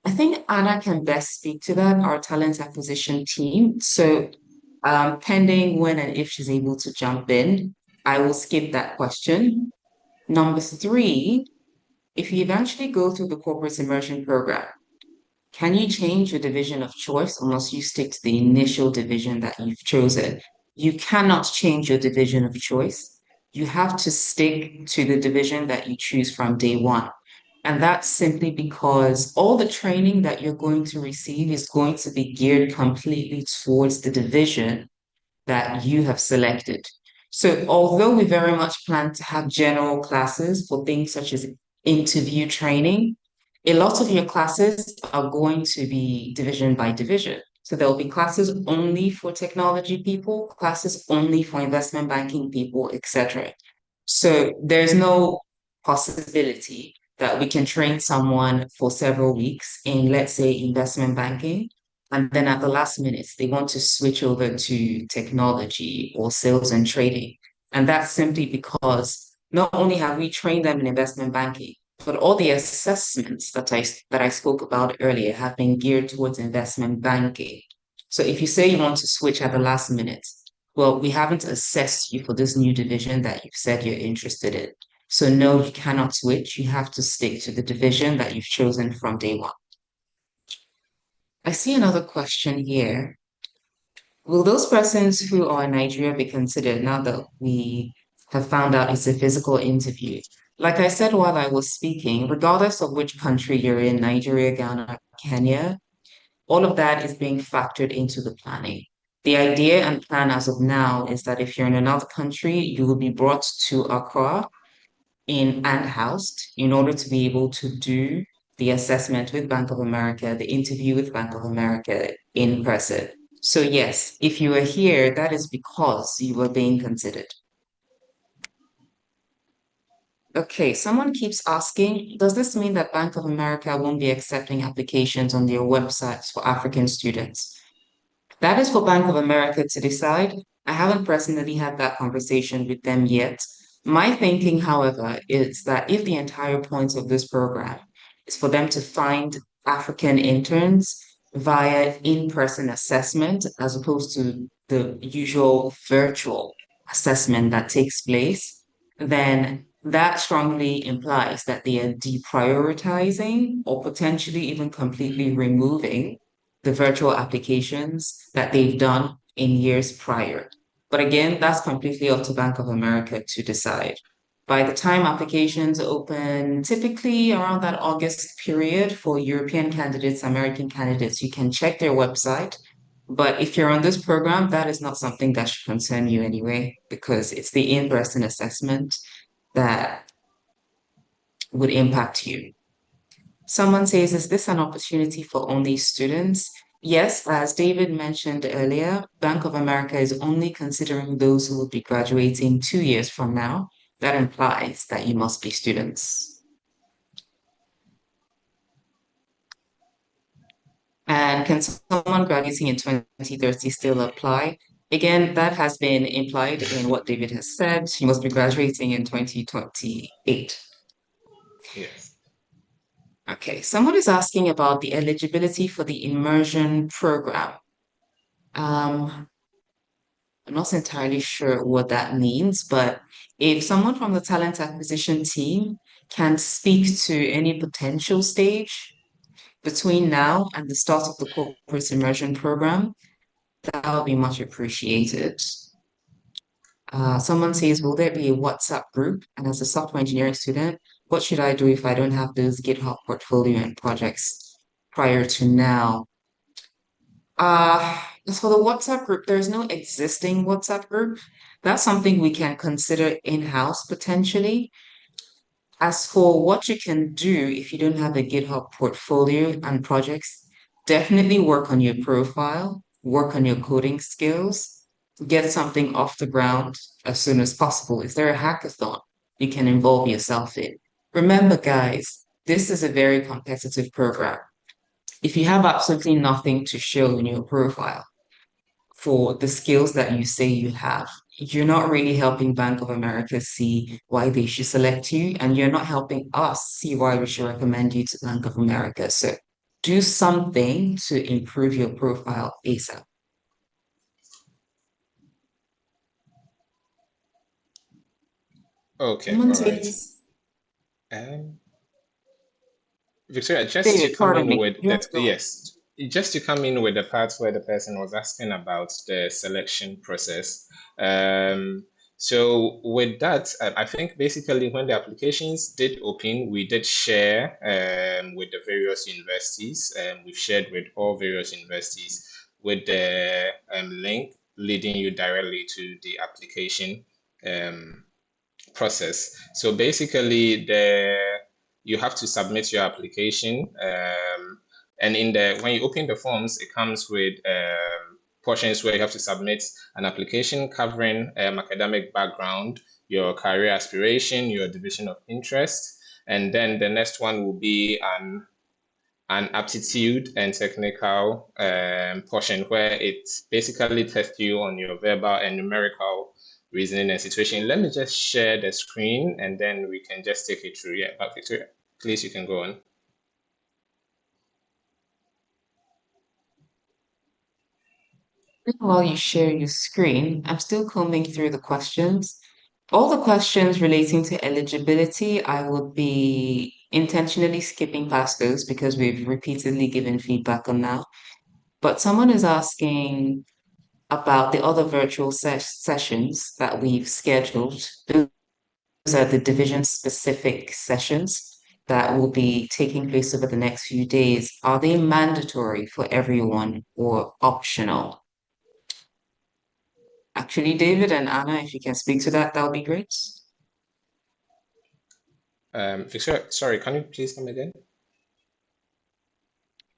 I think Anna can best speak to that, our talent acquisition team. So, pending when and if she's able to jump in, I will skip that question. Number three, if you eventually go through the corporate immersion program, can you change your division of choice unless you stick to the initial division that you've chosen? You cannot change your division of choice. You have to stick to the division that you choose from day one. And that's simply because all the training that you're going to receive is going to be geared completely towards the division that you have selected. So although we very much plan to have general classes for things such as interview training, a lot of your classes are going to be division by division. So there'll be classes only for technology people, classes only for investment banking people, etc. So there's no possibility that we can train someone for several weeks in, let's say, investment banking, and then at the last minute, they want to switch over to technology or sales and trading. And that's simply because not only have we trained them in investment banking, but all the assessments that I spoke about earlier have been geared towards investment banking. So if you say you want to switch at the last minute, well, we haven't assessed you for this new division that you've said you're interested in. So no, you cannot switch. You have to stick to the division that you've chosen from day one. I see another question here. Will those persons who are in Nigeria be considered now that we have found out it's a physical interview? Like I said while I was speaking, regardless of which country you're in, Nigeria, Ghana, Kenya, all of that is being factored into the planning. The idea and plan as of now is that if you're in another country, you will be brought to Accra and housed in order to be able to do the assessment with Bank of America, the interview with Bank of America in person. So yes, if you are here, that is because you were being considered. Okay, someone keeps asking, does this mean that Bank of America won't be accepting applications on their websites for African students? That is for Bank of America to decide. I haven't personally had that conversation with them yet. My thinking, however, is that if the entire point of this program is for them to find African interns via in-person assessment as opposed to the usual virtual assessment that takes place, then that strongly implies that they are deprioritizing or potentially even completely removing the virtual applications that they've done in years prior. But again, that's completely up to Bank of America to decide. By the time applications open, typically around that August period for European candidates, American candidates, you can check their website. But if you're on this program, that is not something that should concern you anyway, because it's the in-person assessment that would impact you. Someone says, is this an opportunity for only students? Yes, as David mentioned earlier, Bank of America is only considering those who will be graduating 2 years from now. That implies that you must be students. And can someone graduating in 2030 still apply? Again, that has been implied in what David has said. You must be graduating in 2028. Yes. Okay, someone is asking about the eligibility for the immersion program. I'm not entirely sure what that means, but if someone from the talent acquisition team can speak to any potential stage between now and the start of the corporate immersion program, that would be much appreciated. Someone says, will there be a WhatsApp group? And as a software engineering student, what should I do if I don't have those GitHub portfolio and projects prior to now? As for the WhatsApp group, there's no existing WhatsApp group. That's something we can consider in-house potentially. As for what you can do if you don't have a GitHub portfolio and projects, definitely work on your profile, work on your coding skills, get something off the ground as soon as possible. Is there a hackathon you can involve yourself in? Remember, guys, this is a very competitive program. If you have absolutely nothing to show in your profile for the skills that you say you have, you're not really helping Bank of America see why they should select you, and you're not helping us see why we should recommend you to Bank of America. So do something to improve your profile ASAP. Okay, Someone all right. says, Victoria, just to David, come pardon in me, with you want the to go? yes, just to come in with the part where the person was asking about the selection process. So with that, I think basically when the applications did open, we did share with the various universities, and we've shared with all various universities with the link leading you directly to the application process. So basically, you have to submit your application, and when you open the forms, it comes with portions where you have to submit an application covering academic background, your career aspiration, your division of interest, and then the next one will be an aptitude and technical portion where it basically tests you on your verbal and numerical reasoning and situation. Let me just share the screen and then we can just take it through. Yeah, but Victoria, please, you can go on. While you share your screen, I'm still combing through the questions. All the questions relating to eligibility, I would be intentionally skipping past those because we've repeatedly given feedback on that. But someone is asking about the other virtual sessions that we've scheduled. Those are the division-specific sessions that will be taking place over the next few days. Are they mandatory for everyone or optional? Actually, David and Anna, if you can speak to that, that would be great. Victoria, sorry, can you please come again?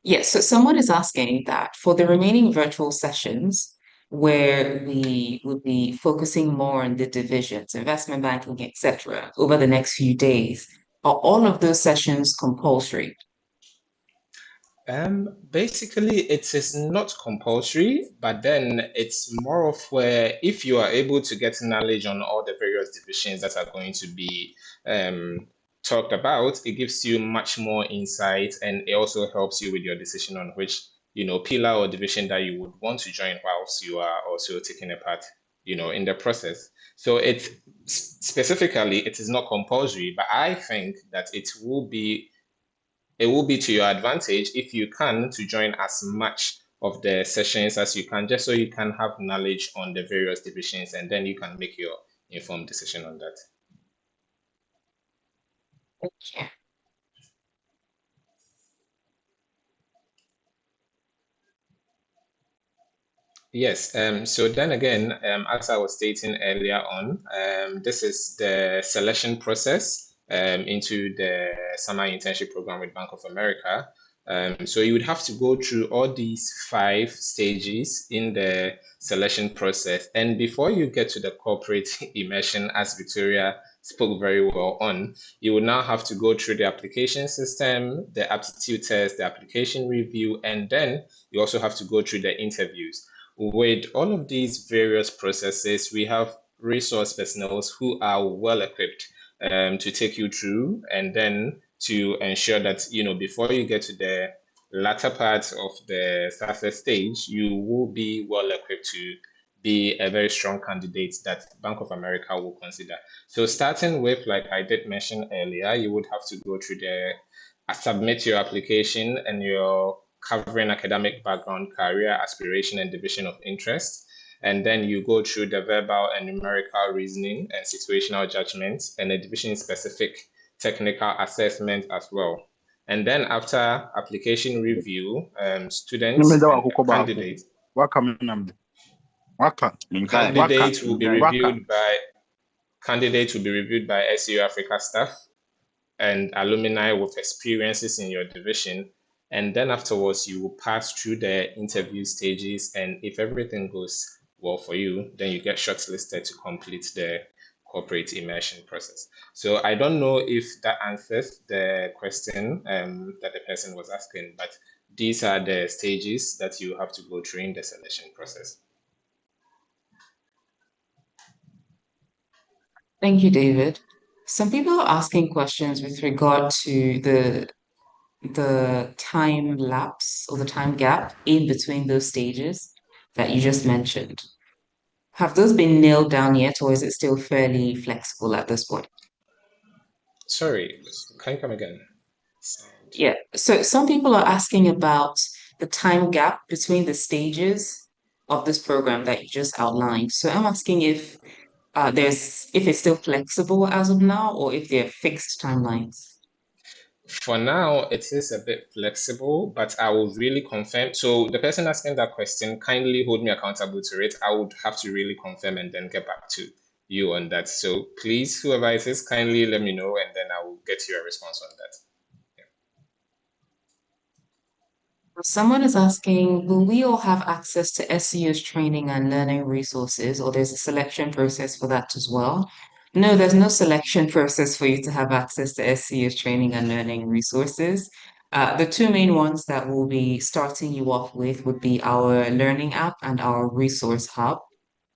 Yes, so someone is asking that for the remaining virtual sessions, where we would be focusing more on the divisions, investment banking, etc., over the next few days. Are all of those sessions compulsory? Basically, it is not compulsory, but then it's more of where if you are able to get knowledge on all the various divisions that are going to be talked about, it gives you much more insight, and it also helps you with your decision on which, pillar or division that you would want to join whilst you are also taking a part, in the process. So specifically, it is not compulsory, but I think that it will be to your advantage if you can to join as much of the sessions as you can, just so you can have knowledge on the various divisions, and then you can make your informed decision on that. Thank you. Yes, so then again, as I was stating earlier on, this is the selection process into the summer internship program with Bank of America. So you would have to go through all these 5 stages in the selection process. And before you get to the corporate immersion, as Victoria spoke very well on, you will now have to go through the application system, the aptitude test, the application review, and then you also have to go through the interviews. With all of these various processes, we have resource personnel who are well equipped to take you through, and then to ensure that, before you get to the latter part of the success stage, you will be well equipped to be a very strong candidate that Bank of America will consider. So starting with, like I did mention earlier, you would have to go through submit your application and your covering academic background, career aspiration, and division of interest. And then you go through the verbal and numerical reasoning and situational judgment and a division-specific technical assessment as well. And then after application review, students and candidates will be reviewed by SEO Africa staff and alumni with experiences in your division. And then afterwards, you will pass through the interview stages. And if everything goes well for you, then you get shortlisted to complete the corporate immersion process. So I don't know if that answers the question that the person was asking, but these are the stages that you have to go through in the selection process. Thank you, David. Some people are asking questions with regard to the time lapse or the time gap in between those stages that you just mentioned. Have those been nailed down yet, or is it still fairly flexible at this point? Sorry, can you come again? Yeah, so some people are asking about the time gap between the stages of this program that you just outlined. So I'm asking if it's still flexible as of now, or if they're fixed timelines. For now, it is a bit flexible, but I will really confirm. So the person asking that question, kindly hold me accountable to it. I would have to really confirm and then get back to you on that. So please, whoever it is, kindly let me know, and then I will get you a response on that. Someone is asking, will we all have access to SEO's training and learning resources, or there's a selection process for that as well? No, there's no selection process for you to have access to SEO's training and learning resources. The 2 main ones that we'll be starting you off with would be our learning app and our resource hub.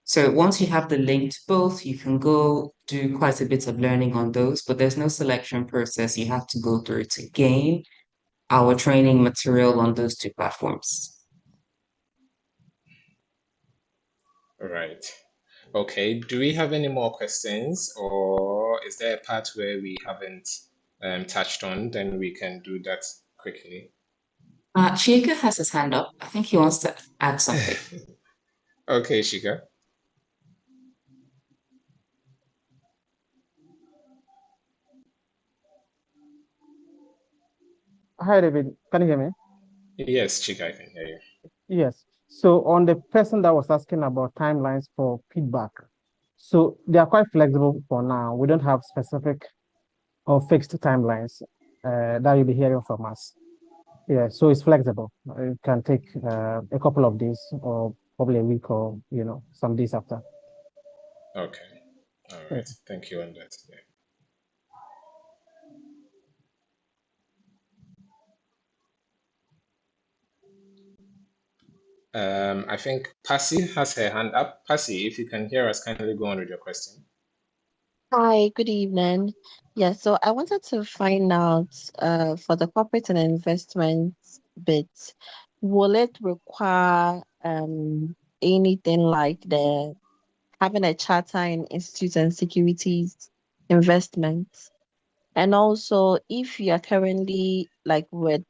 So once you have the link to both, you can go do quite a bit of learning on those, but there's no selection process you have to go through to gain our training material on those 2 platforms. Right. Okay. Do we have any more questions, or is there a part where we haven't touched on? Then we can do that quickly. Chieka has his hand up. I think he wants to add something. Okay, Shika. Hi, David. Can you hear me? Yes, Chika, I can hear you. Yes. So on the person that was asking about timelines for feedback, so they are quite flexible for now. We don't have specific or fixed timelines that you'll be hearing from us. Yeah, so it's flexible. It can take a couple of days or probably a week or some days after. Okay. All Yeah. right. Thank you on that. Yeah. I think Passy has her hand up. Passy, if you can hear us, kindly go on with your question. Hi, good evening. Yeah, so I wanted to find out for the corporate and investment bit, will it require anything like the having a charter in institutes and securities investments? And also, if you are currently like with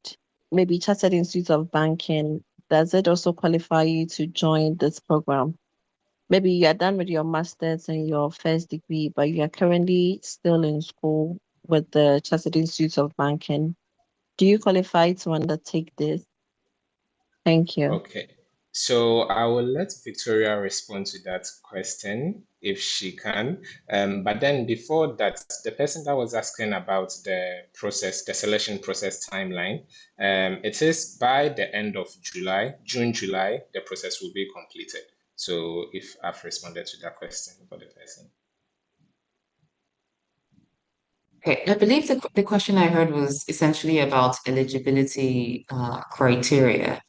maybe Chartered Institute of Banking, does it also qualify you to join this program? Maybe you are done with your master's and your first degree, but you are currently still in school with the Chartered Institute of Banking. Do you qualify to undertake this? Thank you. Okay. So I will let Victoria respond to that question if she can. But then before that, the person that was asking about the process, the selection process timeline, it is by the end of July, June, July, the process will be completed. So if I've responded to that question for the person. Okay, I believe the question I heard was essentially about eligibility criteria.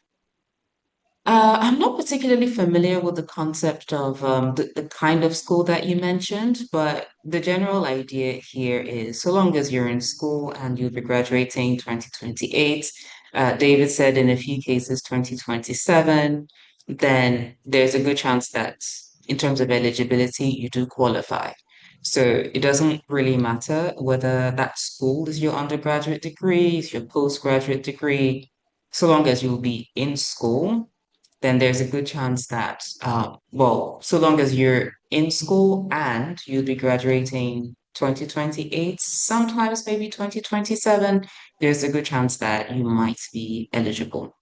I'm not particularly familiar with the concept of the kind of school that you mentioned, but the general idea here is so long as you're in school and you'll be graduating 2028, David said in a few cases 2027, then there's a good chance that in terms of eligibility, you do qualify. So it doesn't really matter whether that school is your undergraduate degree, is your postgraduate degree, so long as you'll be in school then there's a good chance that, well, so long as you're in school and you'll be graduating 2028, sometimes maybe 2027, there's a good chance that you might be eligible.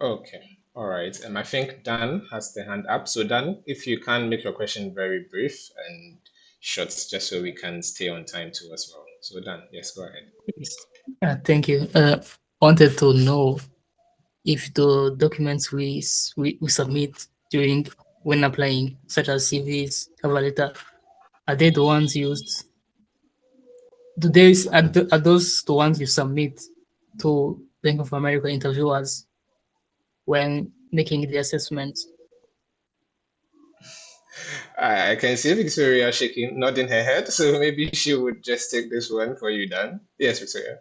Okay. All right. I think Dan has the hand up. So Dan, if you can make your question very brief and short, just so we can stay on time too as well. So Dan, yes, go ahead. Thank you. Wanted to know if the documents we submit during when applying, such as CVs, cover letter, are they the ones used? Are those the ones you submit to Bank of America interviewers when making the assessment? I can see Victoria shaking, nodding her head, so maybe she would just take this one for you, Dan. Yes, Victoria.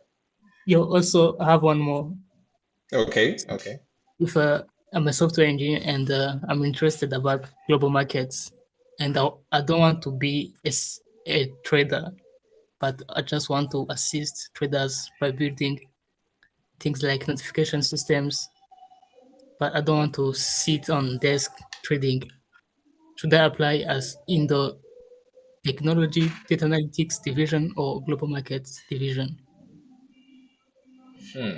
You also have one more. Okay, okay. If I'm a software engineer and I'm interested about global markets, and I don't want to be a trader, but I just want to assist traders by building things like notification systems, but I don't want to sit on desk trading. Should I apply as in the technology data analytics division or global markets division?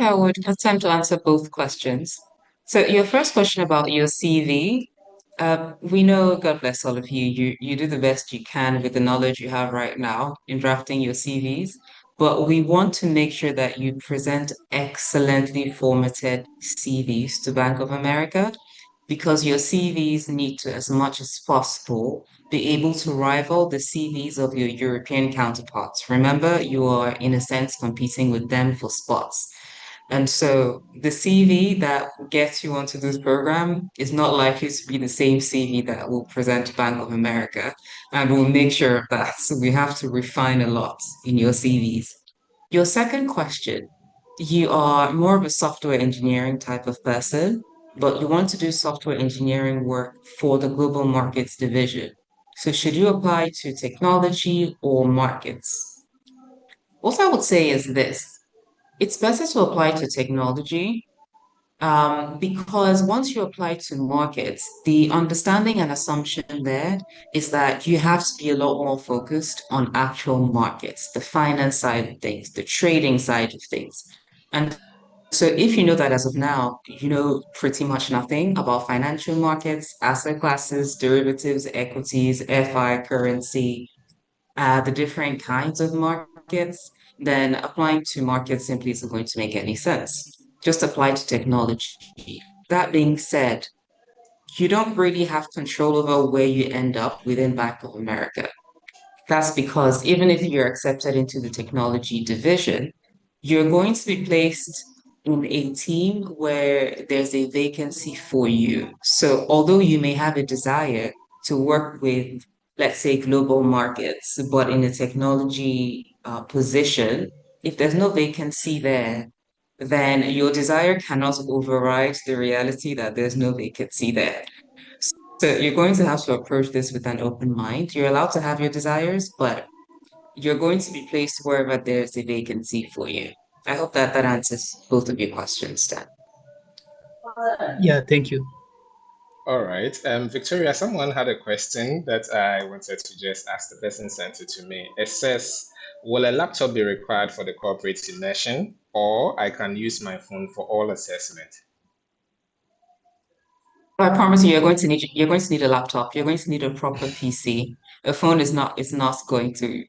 I would have time to answer both questions. So your first question about your CV, we know, God bless all of you, you do the best you can with the knowledge you have right now in drafting your CVs, but we want to make sure that you present excellently formatted CVs to Bank of America because your CVs need to, as much as possible, be able to rival the CVs of your European counterparts. Remember, you are, in a sense, competing with them for spots. And so the CV that gets you onto this program is not likely to be the same CV that will present Bank of America. And we'll make sure of that. So we have to refine a lot in your CVs. Your second question, you are more of a software engineering type of person, but you want to do software engineering work for the global markets division. So should you apply to technology or markets? What I would say is this. It's better to apply to technology because once you apply to markets, the understanding and assumption there is that you have to be a lot more focused on actual markets, the finance side of things, the trading side of things. And so if you know that as of now, you know pretty much nothing about financial markets, asset classes, derivatives, equities, FI, currency, the different kinds of markets, then applying to markets simply isn't going to make any sense. just applied to technology. That being said, you don't really have control over where you end up within Bank of America. That's because even if you're accepted into the technology division, you're going to be placed in a team where there's a vacancy for you. So although you may have a desire to work with, let's say, global markets, but in a technology position, if there's no vacancy there, then your desire cannot override the reality that there's no vacancy there. So you're going to have to approach this with an open mind. You're allowed to have your desires, but you're going to be placed wherever there's a vacancy for you. I hope that that answers both of your questions, Dan. Yeah, thank you. All right. Victoria, someone had a question that I wanted to just ask. The person sent it to me. It says, will a laptop be required for the corporate immersion, or I can use my phone for all assessment? I promise you, you're going to need a laptop. You're going to need a proper PC. A phone is not going to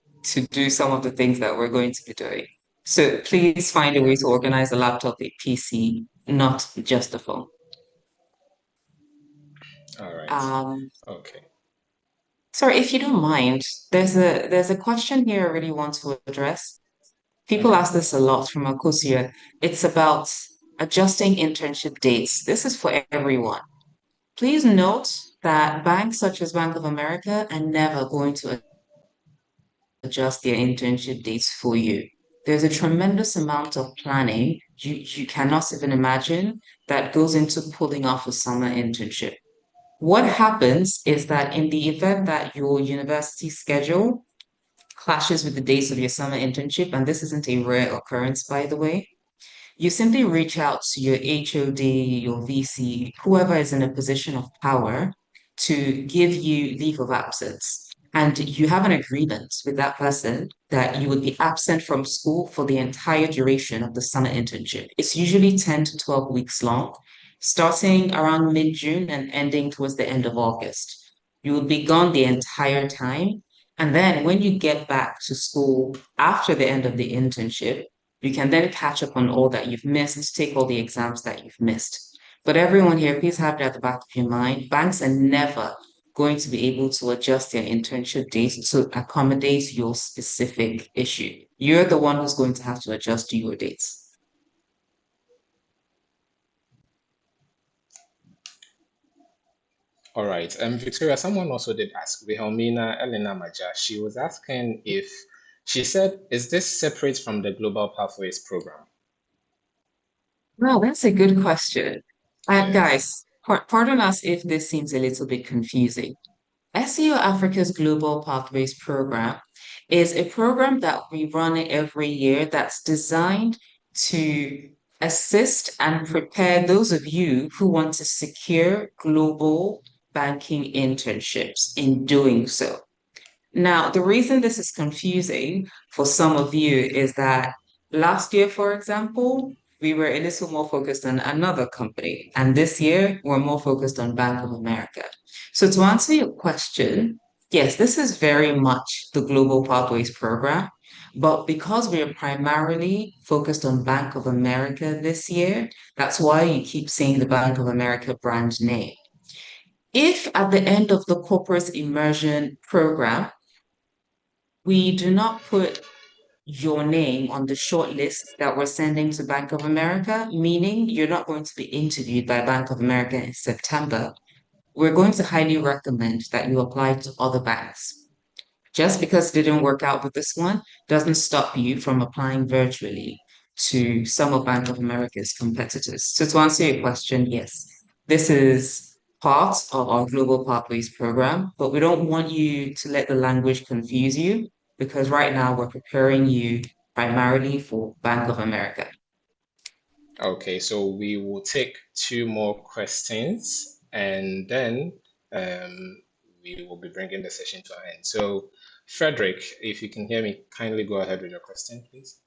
do some of the things that we're going to be doing. So please find a way to organize a laptop, a PC, not just a phone. All right. Okay. Sorry, if you don't mind, there's a question here I really want to address. People ask this a lot from Akosia. It's about adjusting internship dates. This is for everyone. Please note that banks such as Bank of America are never going to adjust their internship dates for you. There's a tremendous amount of planning you cannot even imagine that goes into pulling off a summer internship. What happens is that in the event that your university schedule clashes with the dates of your summer internship, and this isn't a rare occurrence, by the way, you simply reach out to your HOD, your VC, whoever is in a position of power to give you leave of absence. And you have an agreement with that person that you would be absent from school for the entire duration of the summer internship. It's usually 10 to 12 weeks long, starting around mid-June and ending towards the end of August. You will be gone the entire time. And then when you get back to school after the end of the internship, you can then catch up on all that you've missed, take all the exams that you've missed. But everyone here, please have that at the back of your mind. Banks are never going to be able to adjust their internship dates to accommodate your specific issue. You're the one who's going to have to adjust your dates. All right. Victoria, someone also did ask, Wilhelmina Elena Maja. She was asking if, she said, is this separate from the Global Pathways program? Well, that's a good question. Yes. Guys, pardon us if this seems a little bit confusing. SEO Africa's Global Pathways program is a program that we run every year that's designed to assist and prepare those of you who want to secure global banking internships in doing so. Now, the reason this is confusing for some of you is that last year, for example, we were a little more focused on another company, and this year we're more focused on Bank of America. So to answer your question, yes, this is very much the Global Pathways program, but because we are primarily focused on Bank of America this year, that's why you keep seeing the Bank of America brand name. If at the end of the corporate immersion program, we do not put your name on the short list that we're sending to Bank of America, meaning you're not going to be interviewed by Bank of America in September. We're going to highly recommend that you apply to other banks. Just because it didn't work out with this one doesn't stop you from applying virtually to some of Bank of America's competitors. So to answer your question, yes, this is part of our Global Pathways program, but we don't want you to let the language confuse you because right now we're preparing you primarily for Bank of America. Okay, so we will take two more questions and then we will be bringing the session to an end. So, Frederick, if you can hear me, kindly go ahead with your question, please.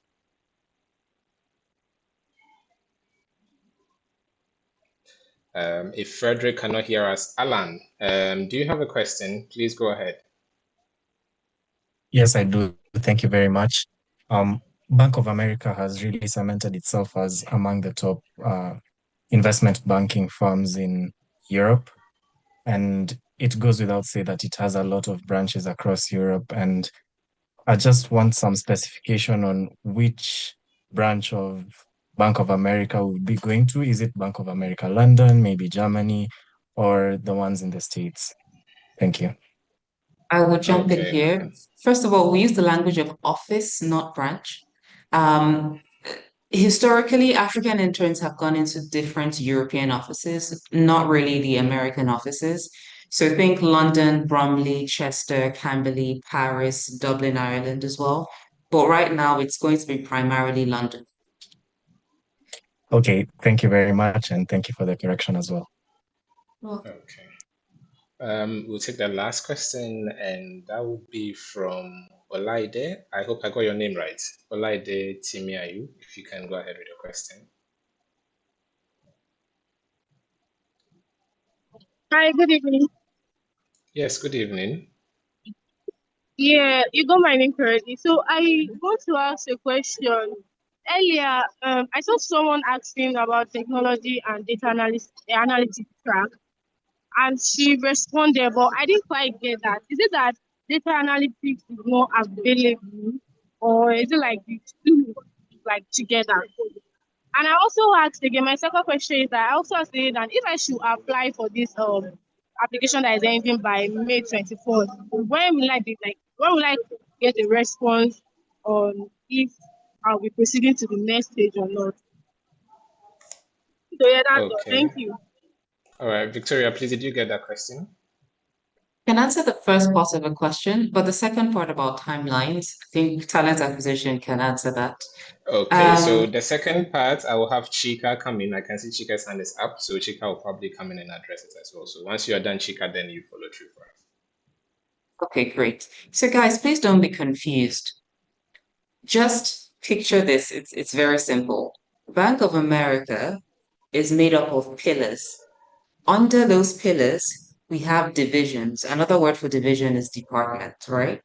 If Frederick cannot hear us, Alan, do you have a question? Please go ahead. Yes, I do. Thank you very much. Bank of America has really cemented itself as among the top investment banking firms in Europe. And it goes without say that it has a lot of branches across Europe. And I just want some specification on which branch of Bank of America we'll be going to. Is it Bank of America London, maybe Germany, or the ones in the States? Thank you. I will jump in Okay. here. First of all, we use the language of office, not branch. Historically, African interns have gone into different European offices, not really the American offices. So think London, Bromley, Chester, Camberley, Paris, Dublin, Ireland as well. But right now, it's going to be primarily London. Okay, thank you very much, and thank you for the correction as well. Okay. We'll take the last question, and that would be from Olaide. I hope I got your name right. Olaide Timiayu, if you can go ahead with your question. Hi, good evening. Yes, good evening. Yeah, you got my name correctly. So I want to ask a question. Earlier, I saw someone asking about technology and data analytics track, and she responded, but I didn't quite get that. Is it that data analytics is more available, or is it like the two like together? And I also asked again, my second question is that I also asked again that if I should apply for this application that is ending by May 24th, when will I get a response on if I'll be proceeding to the next stage or not? So yeah, that's all. Thank Okay. you. All right, Victoria, please, did you get that question? Can answer the first part of the question, but the second part about timelines, I think talent acquisition can answer that. Okay, so the second part, I will have Chika come in. I can see Chika's hand is up, so Chika will probably come in and address it as well. So once you are done, Chika, then you follow through for us. Okay, great. So guys, please don't be confused. Just picture this. It's very simple. Bank of America is made up of pillars. Under those pillars, we have divisions. Another word for division is department, right?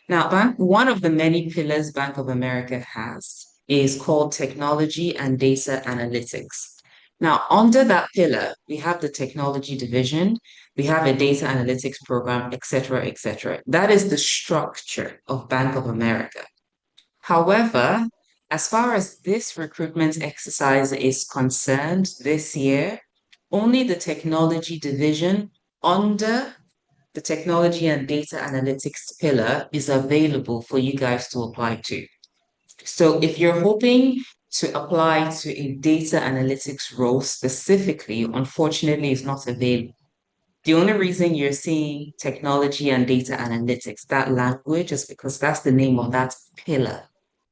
Now, one of the many pillars Bank of America has is called technology and data analytics. Now, under that pillar, we have the technology division, we have a data analytics program, etc., etc. That is the structure of Bank of America. However, as far as this recruitment exercise is concerned this year, only the technology division under the technology and data analytics pillar is available for you guys to apply to. So if you're hoping to apply to a data analytics role specifically, unfortunately, it's not available. The only reason you're seeing technology and data analytics, that language, is because that's the name of that pillar.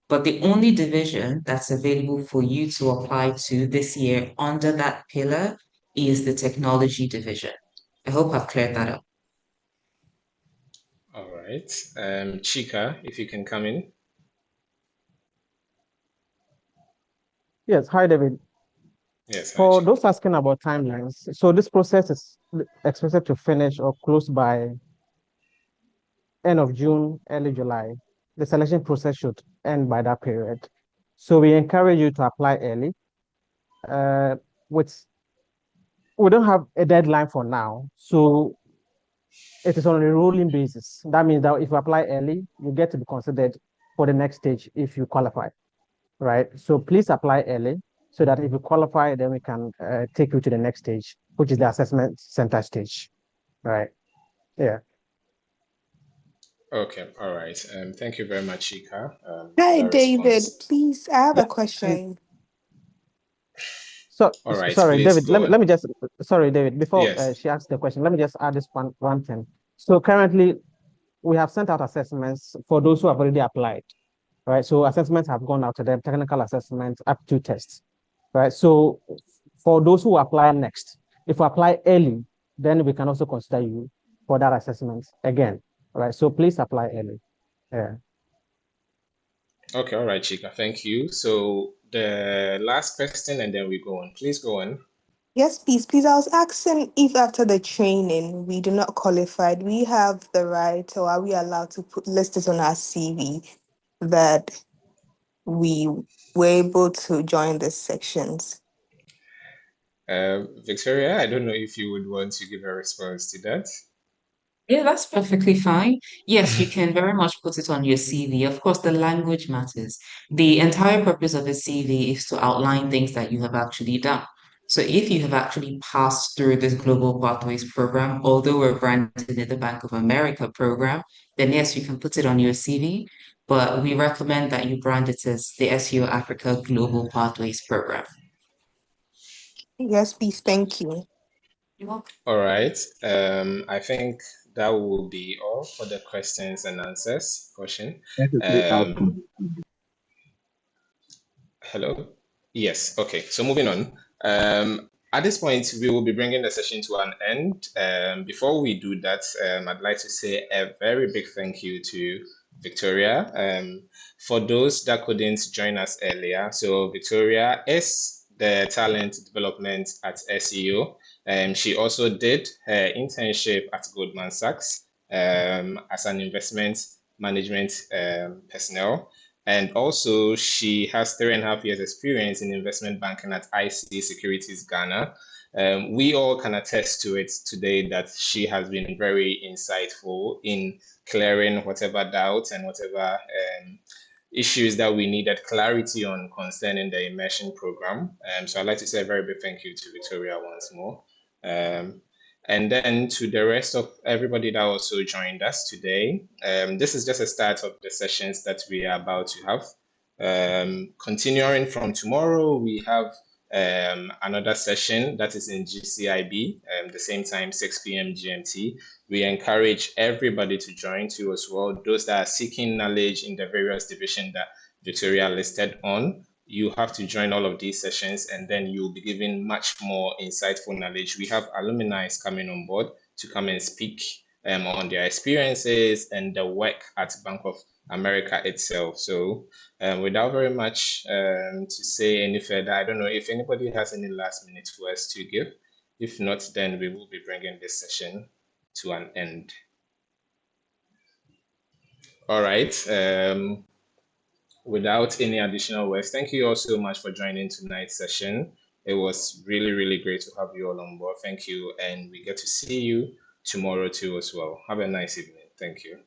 But the only division that's available for you to apply to this year under that pillar is the technology division. I hope I've cleared that up. All right. Chika, if you can come in. Yes, hi, David. Yes, hi, For Chika. those asking about timelines, so this process is expected to finish or close by end of June, early July. The selection process should end by that period. So we encourage you to apply early. We don't have a deadline for now, so it is on a rolling basis. That means that if you apply early, you get to be considered for the next stage if you qualify, right? So please apply early so that if you qualify, then we can take you to the next stage, which is the assessment center stage, right? Yeah. Okay, all right. Thank you very much, Chika. Hi, That David. response. Please, I have a Yeah. question. So All right, sorry, please David. go Let me on. just sorry, David. Before Yes. she asks the question, let me just add this one thing. So currently, we have sent out assessments for those who have already applied, right? So assessments have gone out to them, technical assessments, aptitude tests, right? So for those who apply next, if you apply early, then we can also consider you for that assessment again, right? So please apply early. Yeah. Okay, all right, Chika. Thank you. So the last question, and then we go on. Please go on. Yes, please. Please, I was asking if after the training we do not qualify, do we have the right or are we allowed to list it on our CV that we were able to join the sections. Victoria, I don't know if you would want to give a response to that. Yeah, that's perfectly fine. Yes, you can very much put it on your CV. Of course, the language matters. The entire purpose of a CV is to outline things that you have actually done. So if you have actually passed through this Global Pathways program, although we're branded it the Bank of America program, then yes, you can put it on your CV. But we recommend that you brand it as the SEO Africa Global Pathways program. Yes, please. Thank you. You're welcome. All right. I think that will be all for the questions and answers portion. Hello? Yes. Okay. So moving on. At this point, we will be bringing the session to an end. Before we do that, I'd like to say a very big thank you to Victoria. For those that couldn't join us earlier, so Victoria is the talent development at SEO. She also did her internship at Goldman Sachs as an investment management personnel. And also, she has 3.5 years experience in investment banking at IC Securities Ghana. We all can attest to it today that she has been very insightful in clearing whatever doubts and whatever issues that we needed clarity on concerning the immersion program. So I'd like to say a very big thank you to Victoria once more. And then to the rest of everybody that also joined us today, this is just a start of the sessions that we are about to have. Continuing from tomorrow, we have another session that is in GCIB, the same time, 6 p.m. GMT. We encourage everybody to join too as well. Those that are seeking knowledge in the various divisions that Victoria listed on, you have to join all of these sessions and then you'll be given much more insightful knowledge. We have alumni coming on board to come and speak on their experiences and the work at Bank of America itself. So without very much to say any further, I don't know if anybody has any last minute words to give. If not, then we will be bringing this session to an end. All right. Without any additional words, thank you all so much for joining tonight's session. It was really, really great to have you all on board. Thank you. And we get to see you tomorrow too as well. Have a nice evening. Thank you.